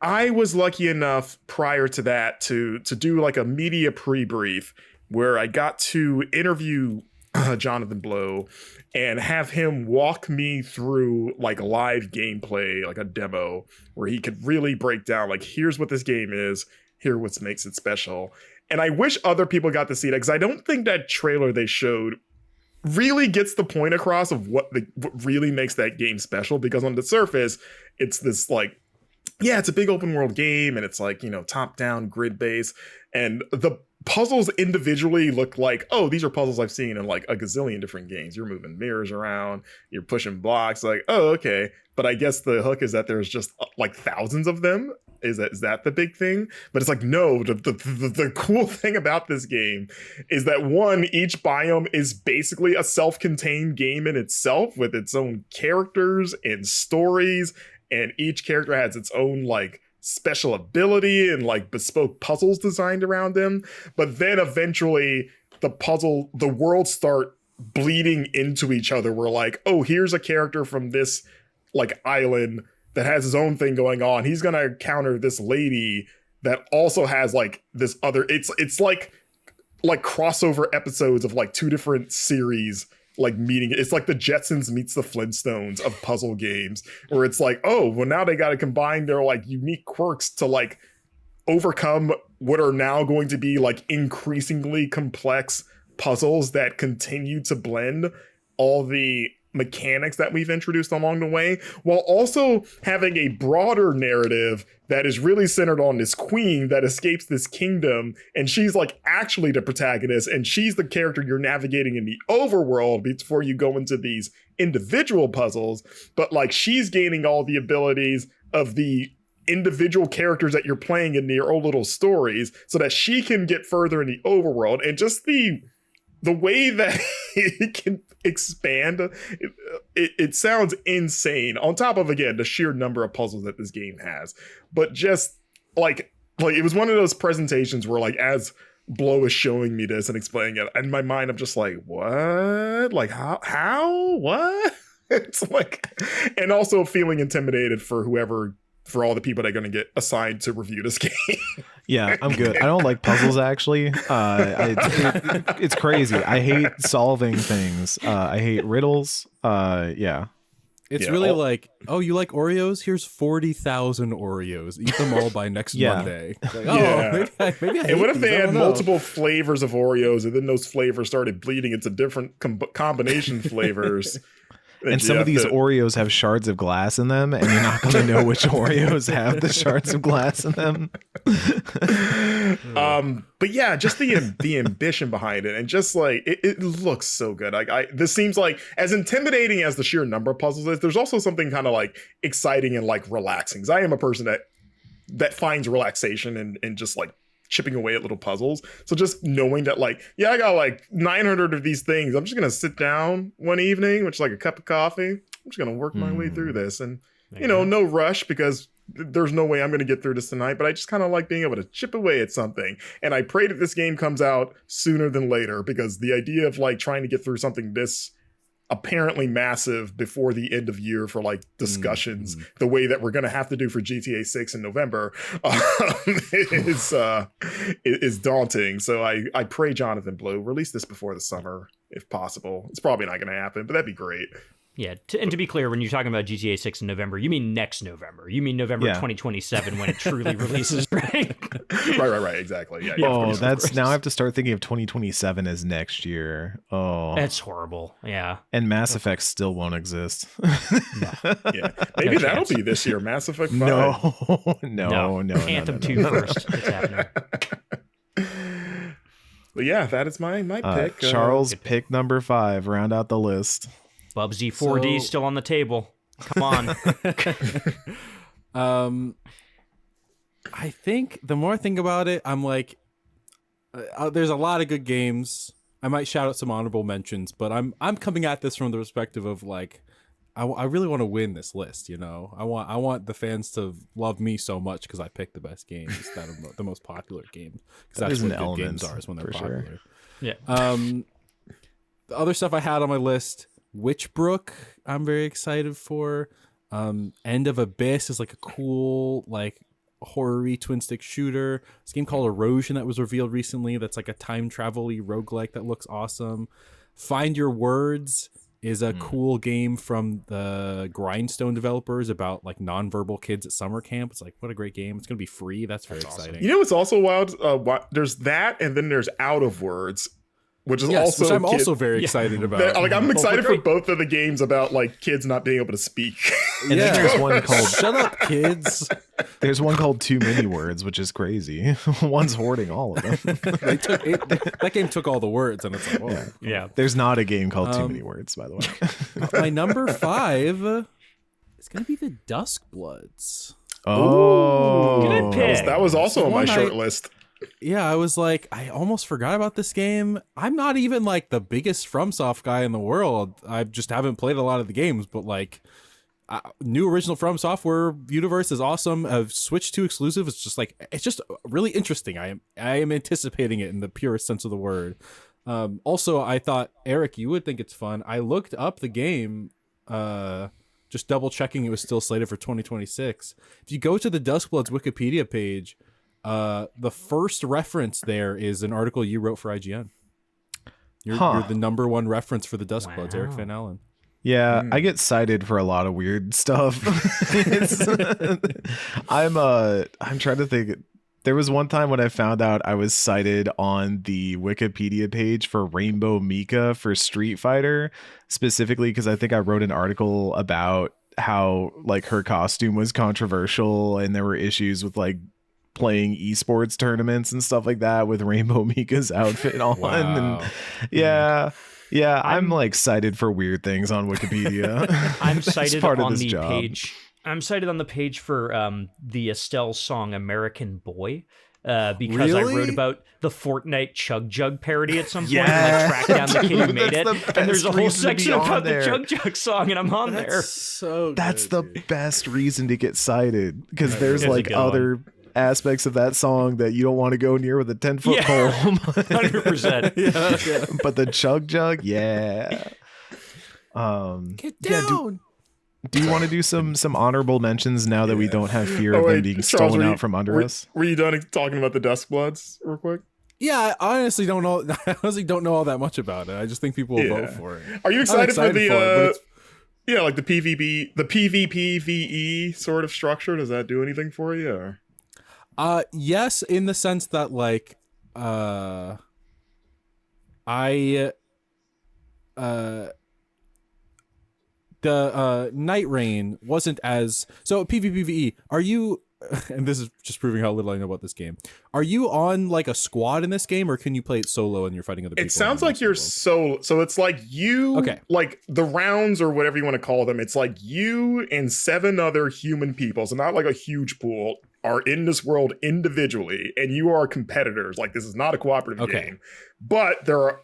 I was lucky enough prior to that to do like a media pre-brief where I got to interview Jonathan Blow and have him walk me through like live gameplay, like a demo where he could really break down like, here's what this game is, here what makes it special. And I wish other people got to see that, because I don't think that trailer they showed really gets the point across of what really makes that game special, because on the surface it's this like, yeah, it's a big open world game and it's like, you know, top down grid based, and the puzzles individually look like, oh, these are puzzles I've seen in like a gazillion different games. You're moving mirrors around, you're pushing blocks, like, oh, okay. But I guess the hook is that there's just like thousands of them. Is that the big thing? But it's like, no, the cool thing about this game is that one, each biome is basically a self-contained game in itself with its own characters and stories, and each character has its own like special ability and like bespoke puzzles designed around them. But then eventually the worlds start bleeding into each other. We're like, oh, here's a character from this like island that has his own thing going on. He's gonna encounter this lady that also has like this other. It's like crossover episodes of like two different series like meeting. It's like the Jetsons meets the Flintstones of puzzle games, where it's like, oh, well, now they got to combine their like unique quirks to like overcome what are now going to be like increasingly complex puzzles that continue to blend all the mechanics that we've introduced along the way, while also having a broader narrative that is really centered on this queen that escapes this kingdom, and she's like actually the protagonist, and she's the character you're navigating in the overworld before you go into these individual puzzles. But like, she's gaining all the abilities of the individual characters that you're playing in their own little stories so that she can get further in the overworld. And just the way that it can expand, it sounds insane, on top of, again, the sheer number of puzzles that this game has. But just like it was one of those presentations where, like, as Blow is showing me this and explaining it, in my mind I'm just like, what? Like, how what? It's like, and also feeling intimidated for all the people that are going to get assigned to review this game. Yeah, I'm good. I don't like puzzles, actually. It's crazy. I hate solving things. I hate riddles. Yeah. It's really like, oh, you like Oreos? Here's 40,000 Oreos. Eat them all by next Monday. Like, maybe I hate and what if these? they I had don't know. multiple flavors of Oreos, and then those flavors started bleeding into different combination flavors? And some of these Oreos have shards of glass in them, and you're not going to know which Oreos have the shards of glass in them. But yeah, just the ambition behind it, and just like it looks so good. Like this seems like, as intimidating as the sheer number of puzzles is, there's also something kind of like exciting and like relaxing. 'Cause I am a person that finds relaxation in just like chipping away at little puzzles. So just knowing that, like, yeah, I got like 900 of these things. I'm just gonna sit down one evening, which is like a cup of coffee. I'm just gonna work my way through this, and no rush, because there's no way I'm gonna get through this tonight. But I just kind of like being able to chip away at something. And I pray that this game comes out sooner than later, because the idea of like trying to get through something this apparently massive before the end of year for like discussions, the way that we're going to have to do for GTA 6 in November, is daunting. So I pray Jonathan Blow release this before the summer if possible. It's probably not going to happen, but that'd be great. Yeah, and to be clear, when you're talking about GTA 6 in November, you mean next November. You mean November 2027 when it truly releases, right? Right, exactly. Yeah. Now I have to start thinking of 2027 as next year. Oh, that's horrible. Yeah. And Mass Effect still won't exist. Yeah, maybe that'll be this year. Mass Effect 5. No. Anthem 2 first. It's happening. But yeah, that is my pick. Charles, pick number 5. Round out the list. Bubsy 4D still on the table. Come on. I think the more I think about it, I'm like, there's a lot of good games. I might shout out some honorable mentions, but I'm coming at this from the perspective of like, I really want to win this list. You know, I want the fans to love me so much because I picked the best games that are the most popular games, because that's what good games are, is when they're popular. Sure. Yeah. The other stuff I had on my list, Witchbrook, I'm very excited for. End of Abyss is like a cool like horror-y twin stick shooter. This game called Erosion that was revealed recently, that's like a time travel-y roguelike that looks awesome. Find Your Words is a cool game from the Grindstone developers about like nonverbal kids at summer camp. It's like, what a great game. It's gonna be free. That's very exciting. You know what's also wild? There's that, and then there's Out of Words, which is Yes, which I'm kid- also very excited about. Like I'm excited for great. both of the games about like kids not being able to speak. And then there's one called Shut up, kids. there's one called Too Many Words, which is crazy. One's hoarding all of them. That game took all the words, and it's like, whoa. Yeah. There's not a game called Too Many Words, by the way. My number 5 is gonna be the Duskbloods. Oh, Good pick. That was also on my One short list. Yeah, I was like, I almost forgot about this game. I'm not even like the biggest FromSoft guy in the world. I just haven't played a lot of the games, but like, new original From Software universe is awesome. Switch 2 exclusive. It's just really interesting. I am anticipating it in the purest sense of the word. Also, I thought, Eric, you would think it's fun. I looked up the game, just double checking it was still slated for 2026. If you go to the Duskbloods Wikipedia page, the first reference there is an article you wrote for IGN. You're the number 1 reference for the Duskbloods, Eric Van Allen. Yeah, I get cited for a lot of weird stuff. I'm trying to think. There was one time when I found out I was cited on the Wikipedia page for Rainbow Mika for Street Fighter, specifically because I think I wrote an article about how like her costume was controversial and there were issues with like playing esports tournaments and stuff like that with Rainbow Mika's outfit on. Wow. And yeah, I'm like cited for weird things on Wikipedia. I'm It's cited part of on this the job. page. I'm cited on the page for the Estelle song "American Boy" because I Really? wrote about the Fortnite Chug Jug parody at some point Yes. and like tracked down the kid who made That's it. the And there's a best whole reason to be section on about the there. Chug Jug song, and I'm on there. So That's the good, dude. best reason to get cited because there's It's a like good one. other aspects of that song that you don't want to go near with a 10-foot Yeah. pole. 100%. Yeah. But the chug jug, yeah. Get yeah, down. do you want to do some honorable mentions now that we don't have fear of them being Charles, stolen were you- out from under us? Were you done talking about the Duskbloods real quick? Yeah, I honestly don't know. I honestly don't know all that much about it. I just think people will Yeah. vote for it. Are you I'm excited, for the it, but it's- yeah, like the PvPVE sort of structure? Does that do anything for you? Or? Yes, in the sense that like the Night Rain wasn't as so PvPvE. Are you and this is just proving how little I know about this game. Are you on like a squad in this game or can you play it solo and you're fighting other people? It sounds in like the you're world? solo. So it's like you, Okay. like the rounds or whatever you want to call them. It's like you and 7 other human people. So not like a huge pool are in this world individually, and you are competitors. Like this is not a cooperative Okay. game, but there are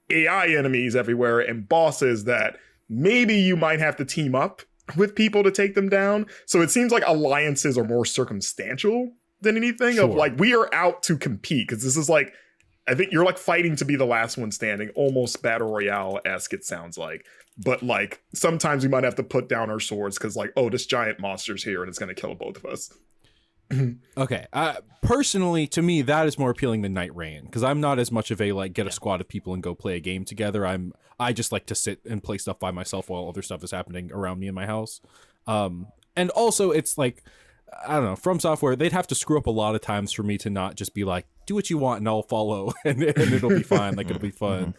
AI enemies everywhere and bosses that maybe you might have to team up with people to take them down. So it seems like alliances are more circumstantial than anything of Sure. like, we are out to compete. Cause this is like, I think you're like fighting to be the last one standing, almost battle royale-esque it sounds like. But like, sometimes we might have to put down our swords because like, oh, this giant monster's here and it's going to kill both of us. Okay. Personally, to me, that is more appealing than Night Rain because I'm not as much of a like get a squad of people and go play a game together. I just like to sit and play stuff by myself while other stuff is happening around me in my house. And also, it's like I don't know, From Software, they'd have to screw up a lot of times for me to not just be like, do what you want and I'll follow and it'll be fine. Like it'll be fun.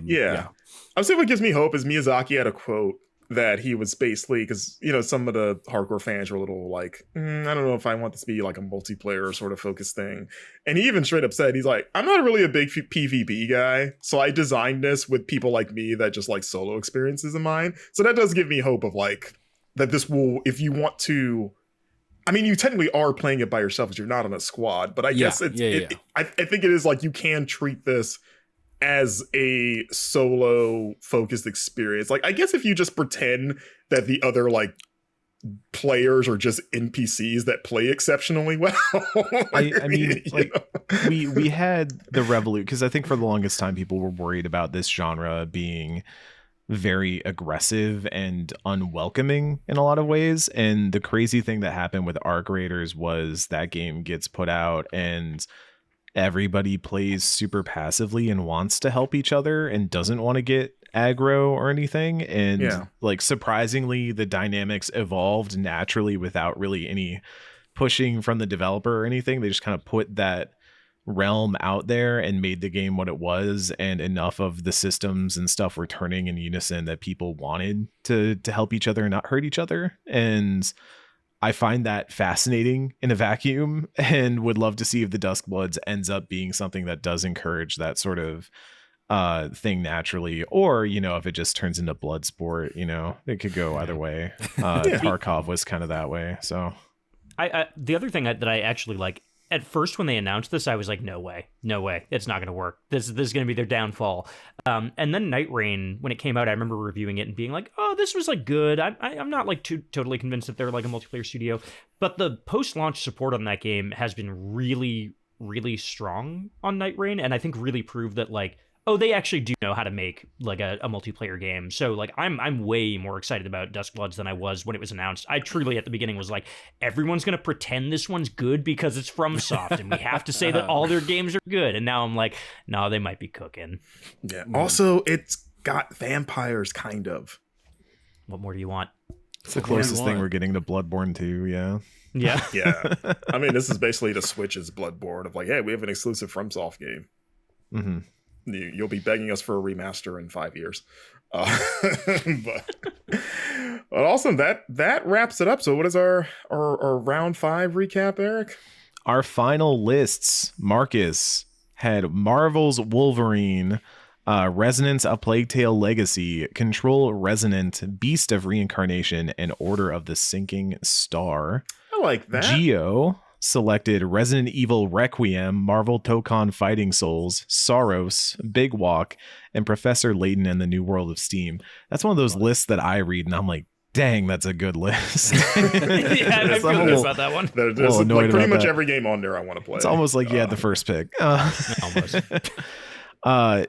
Yeah. I would say what gives me hope is Miyazaki had a quote that he was basically, because, you know, some of the hardcore fans were a little like, I don't know if I want this to be like a multiplayer sort of focused thing. And he even straight up said, he's like, I'm not really a big PvP guy. So I designed this with people like me that just like solo experiences in mind. So that does give me hope of like, that this will, if you want to, I mean, you technically are playing it by yourself because you're not on a squad, but I guess I think it is like you can treat this as a solo focused experience. Like, I guess if you just pretend that the other like players are just NPCs that play exceptionally well. I mean, you like know? we had the Revolut because I think for the longest time people were worried about this genre being very aggressive and unwelcoming in a lot of ways. And the crazy thing that happened with Arc Raiders was that game gets put out and everybody plays super passively and wants to help each other and doesn't want to get aggro or anything. And like surprisingly, the dynamics evolved naturally without really any pushing from the developer or anything. They just kind of put that realm out there and made the game what it was, and enough of the systems and stuff were turning in unison that people wanted to help each other and not hurt each other. And I find that fascinating in a vacuum, and would love to see if the Duskbloods ends up being something that does encourage that sort of thing naturally, or if it just turns into Bloodsport. It could go either way. Tarkov was kind of that way. So I the other thing that I actually like, at first when they announced this, I was like, no way, it's not going to work. This is going to be their downfall. And then Night Rain, when it came out, I remember reviewing it and being like, oh, this was like good. I'm not like totally convinced that they're like a multiplayer studio, but the post-launch support on that game has been really, really strong on Night Rain, and I think really proved that like, oh, they actually do know how to make like a multiplayer game. So like I'm way more excited about Duskbloods than I was when it was announced. I truly at the beginning was like, everyone's gonna pretend this one's good because it's FromSoft and we have to say that all their games are good. And now I'm like, no, they might be cooking. Yeah. Also, it's got vampires, kind of. What more do you want? It's the closest thing we're getting to Bloodborne 2, yeah. Yeah. Yeah. I mean, this is basically the Switch's Bloodborne of like, hey, we have an exclusive FromSoft game. Mm-hmm. You'll be begging us for a remaster in 5 years. But awesome. That wraps it up. So what is our round 5 recap, Eric? Our final lists, Marcus had Marvel's Wolverine, Resonance: A Plague Tale Legacy, Control Resonant, Beast of Reincarnation, and Order of the Sinking Star. I like that. Geo selected Resident Evil Requiem, Marvel Tokon Fighting Souls, Saros, Big Walk, and Professor Layton and the New World of Steam. That's one of those lists that I read and I'm like, dang, that's a good list. Yeah, I feel good about that one. There's like pretty much every game on there I want to play. It's almost like you had the first pick. Almost.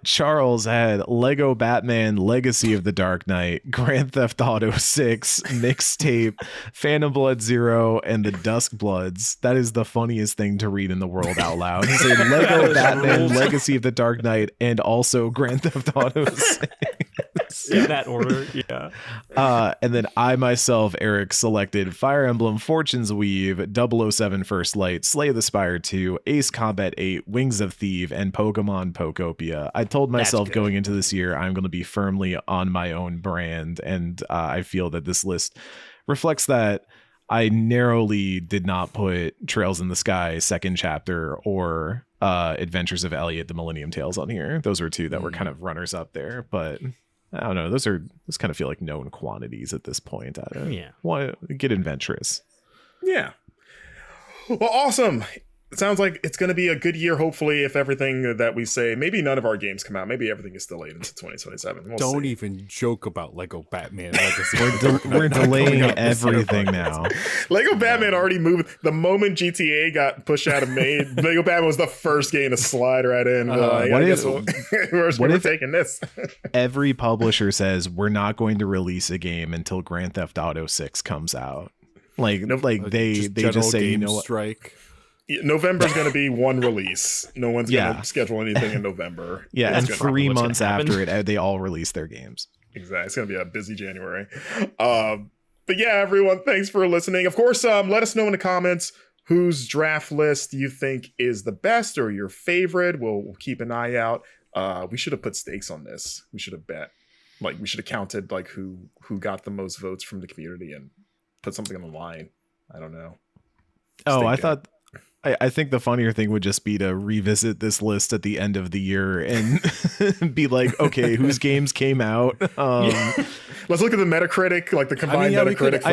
Charles had Lego Batman Legacy of the Dark Knight, Grand Theft Auto 6, Mixtape, Phantom Blood Zero, and the Duskbloods. That is the funniest thing to read in the world out loud. He said Lego Batman Legacy of the Dark Knight and also Grand Theft Auto 6. In that order, yeah. And then I myself, Eric, selected Fire Emblem Fortune's Weave, 007 First Light, Slay the Spire 2, Ace Combat 8, Wings of Thieve, and Pokemon Pokopia. I told myself going into this year, I'm going to be firmly on my own brand, and I feel that this list reflects that. I narrowly did not put Trails in the Sky second chapter or Adventures of Elliot the Millennium Tales on here. Those were two that were kind of runners up there, but I don't know. Those kind of feel like known quantities at this point. I don't want to get adventurous. Yeah. Well, awesome. It sounds like it's going to be a good year, hopefully, if everything that we say, maybe none of our games come out. Maybe everything is delayed into 2027. Don't even joke about Lego Batman Legacy. We're delaying everything now. Lego Batman already moved. The moment GTA got pushed out of May, Lego Batman was the first game to slide right in. What if we're taking this? Every publisher says we're not going to release a game until Grand Theft Auto 6 comes out. They just say, you know what? Strike. November's going to be one release. No one's going to schedule anything in November. Yeah, and 3 months after it, they all release their games. Exactly. It's going to be a busy January. But yeah, everyone, thanks for listening. Of course, let us know in the comments whose draft list you think is the best or your favorite. We'll keep an eye out. We should have put stakes on this. We should have bet. We should have counted who got the most votes from the community and put something on the line. I don't know. I think the funnier thing would just be to revisit this list at the end of the year and be like, okay, whose games came out? Let's look at the Metacritic, the combined Metacritic.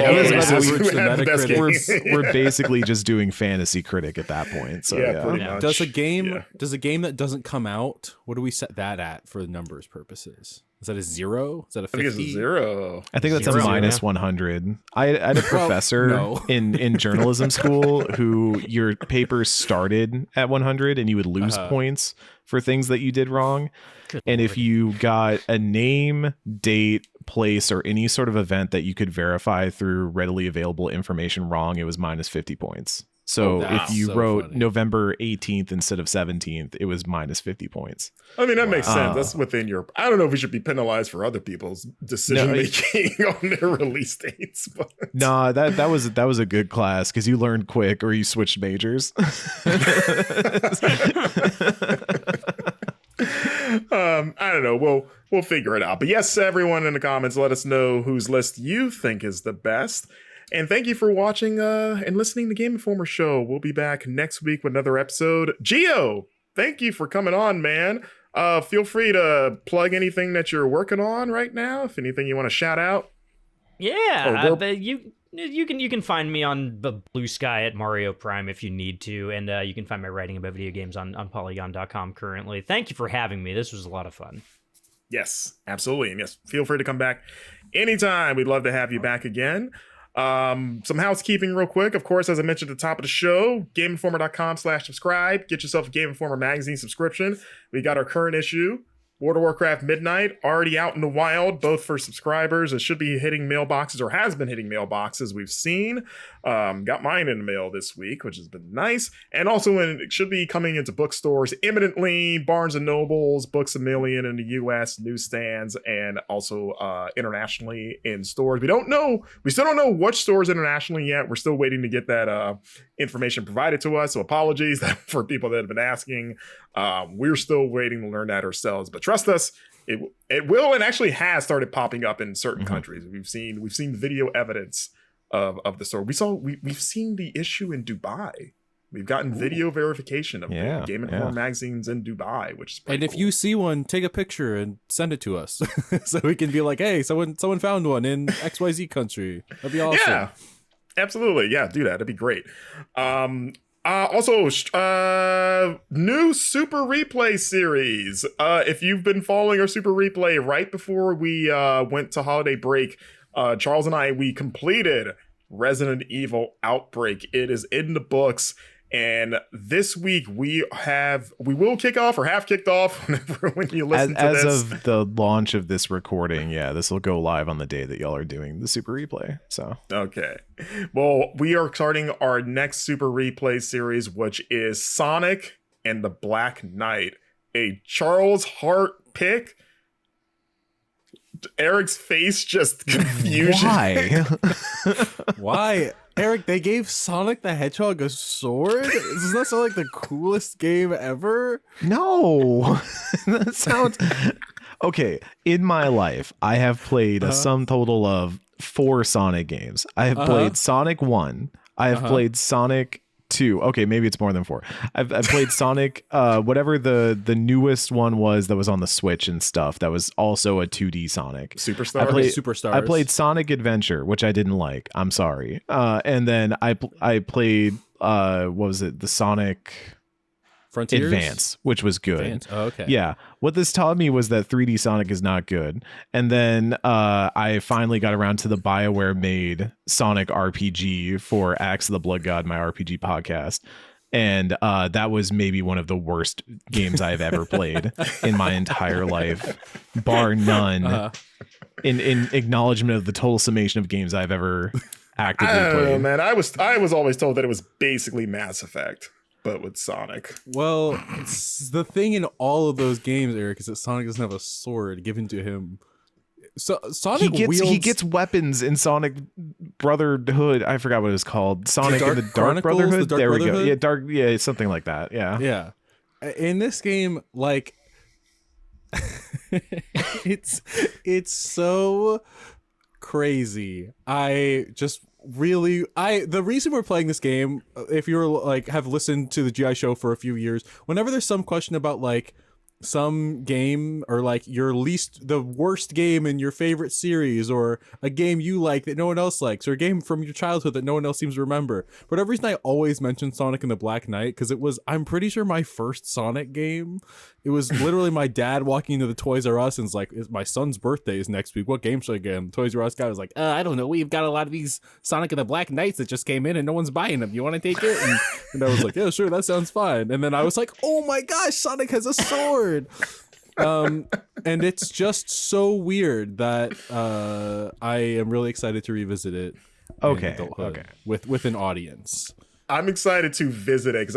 We're basically just doing Fantasy Critic at that point. So pretty much. Does a game that doesn't come out, what do we set that at for the numbers purposes? Is that a 0? Is that a 50? I think it's a 0. I think that's a minus 100. I had a professor in journalism school who your paper started at 100 and you would lose points for things that you did wrong. And if you got a name, date, place, or any sort of event that you could verify through readily available information wrong, it was minus 50 points. So that's if you so wrote funny. November 18th instead of 17th, it was minus 50 points. I mean, that makes Wow. sense. That's within your. I don't know if we should be penalized for other people's decision making on their release dates. But Nah, that was a good class because you learned quick or you switched majors. I don't know. We'll figure it out. But yes, everyone in the comments, let us know whose list you think is the best. And thank you for watching and listening to Game Informer Show. We'll be back next week with another episode. Gio, thank you for coming on, man. Feel free to plug anything that you're working on right now. If anything you want to shout out. Yeah, you can find me on the Blue Sky at Mario Prime if you need to, and you can find my writing about video games on Polygon.com currently. Thank you for having me. This was a lot of fun. Yes, absolutely. And yes, feel free to come back anytime. We'd love to have you back again. Some housekeeping real quick. Of course, as I mentioned at the top of the show, GameInformer.com/subscribe. Get yourself a Game Informer magazine subscription. We got our current issue, World of Warcraft Midnight, already out in the wild, both for subscribers. It should be hitting mailboxes, or has been hitting mailboxes, we've seen. Got mine in the mail this week, which has been nice. And also, it should be coming into bookstores imminently, Barnes & Nobles, Books A Million in the US, newsstands, and also internationally in stores. We still don't know which stores internationally yet. We're still waiting to get that information provided to us, so apologies for people that have been asking. We're still waiting to learn that ourselves, but trust us, it will, and actually has started popping up in certain countries. We've seen video evidence of the store. We've seen the issue in Dubai. We've gotten video verification of the Game Informer magazines in Dubai, which is pretty And if cool. you see one, take a picture and send it to us, so we can be like, "Hey, someone found one in XYZ country." That'd be awesome. Yeah, absolutely. Yeah, do that. That'd be great. Also, new Super Replay series. If you've been following our Super Replay, right before we went to holiday break, Charles and we completed Resident Evil Outbreak. It is in the books. And this week we will kick off, or have kicked off when you listen to this. As of the launch of this recording, this will go live on the day that y'all are doing the Super Replay. So okay, well, we are starting our next Super Replay series, which is Sonic and the Black Knight, a Charles Hart pick. Eric's face just confusion. why? Why? Eric, they gave Sonic the Hedgehog a sword? Doesn't that sound like the coolest game ever? No, that sounds okay. In my life, I have played a sum total of 4 Sonic games. I have played Sonic 1. I have played Sonic 2. Okay, maybe it's more than 4. I've played Sonic, whatever the newest one was that was on the Switch and stuff. That was also a 2D Sonic. Superstars. Superstars. I played Sonic Adventure, which I didn't like. I'm sorry. And then I played what was it? The Sonic Frontiers? Advance, which was good. Advance? Oh, okay. Yeah. What this taught me was that 3D Sonic is not good. And then I finally got around to the BioWare made Sonic RPG for Axe of the Blood God, my RPG podcast. And that was maybe one of the worst games I've ever played in my entire life, bar none. In acknowledgement of the total summation of games I've ever actively I don't played. know, man. I was always told that it was basically Mass Effect, but with Sonic. Well, it's the thing in all of those games, Eric, is that Sonic doesn't have a sword given to him. So Sonic he gets weapons in Sonic Brotherhood. I forgot what it was called. Sonic and the Dark Chronicles? Brotherhood. The Dark there we Brotherhood? go. Yeah, something like that. Yeah. Yeah. In this game, like it's so crazy. The reason we're playing this game, if you're like have listened to the GI show for a few years, whenever there's some question about like some game or like the worst game in your favorite series, or a game you like that no one else likes, or a game from your childhood that no one else seems to remember, for whatever reason I always mention Sonic and the Black Knight, because it was, I'm pretty sure, my first Sonic game. It was literally my dad walking into the Toys R Us and was like, my son's birthday is next week, what game should I get him? The Toys R Us guy was like, I don't know, we've got a lot of these Sonic and the Black Knights that just came in and no one's buying them, you want to take it? And I was like, yeah, sure, that sounds fine. And then I was like, oh my gosh, Sonic has a sword. And it's just so weird that I am really excited to revisit it. Okay. With an audience. I'm excited to visit it because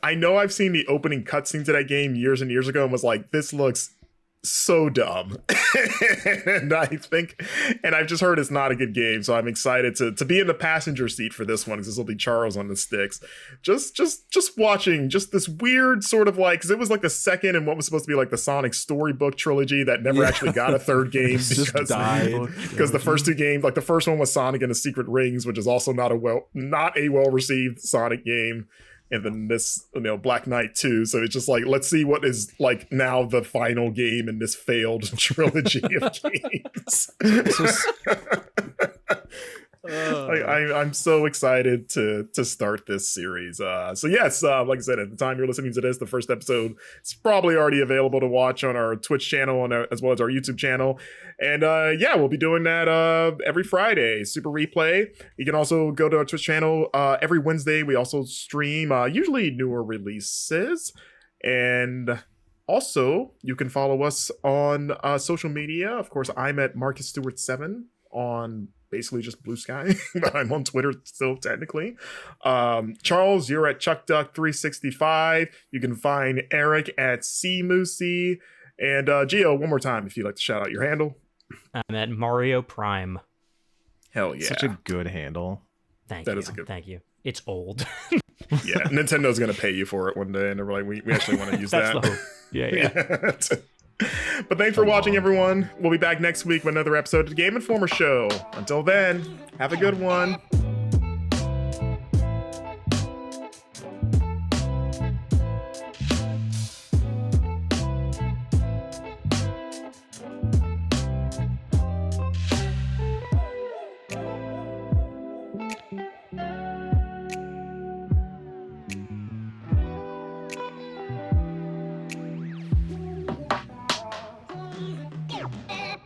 I know I've seen the opening cutscene to that game years and years ago and was like, this looks so dumb. And I've just heard it's not a good game, so I'm excited to be in the passenger seat for this one because this will be Charles on the sticks. Just watching just this weird sort of like, because it was like the second in what was supposed to be like the Sonic storybook trilogy that never actually got a third game Just died. because the first two games, like the first one was Sonic and the Secret Rings, which is also not a well received Sonic game. And then this, Black Knight 2. So it's just like, let's see what is like now the final game in this failed trilogy of games. I'm so excited to start this series. So yes, like I said, at the time you're listening to this, the first episode is probably already available to watch on our Twitch channel and as well as our YouTube channel. And yeah, we'll be doing that every Friday, Super Replay. You can also go to our Twitch channel every Wednesday. We also stream usually newer releases. And also, you can follow us on social media. Of course, I'm at Marcus Stewart 7 on basically just Blue Sky. I'm on Twitter still technically. Charles, you're at ChuckDuck365. You can find Eric at CMoosey. And Gio, one more time if you'd like to shout out your handle. I'm at Mario Prime. Hell yeah. Such a good handle. Thank That you. is a good- Thank you. It's old. Yeah, Nintendo's going to pay you for it one day. And they're like, we actually want to use That's that. the hope. Yeah. But thanks for watching, everyone. We'll be back next week with another episode of the Game Informer Show. Until then, have a good one.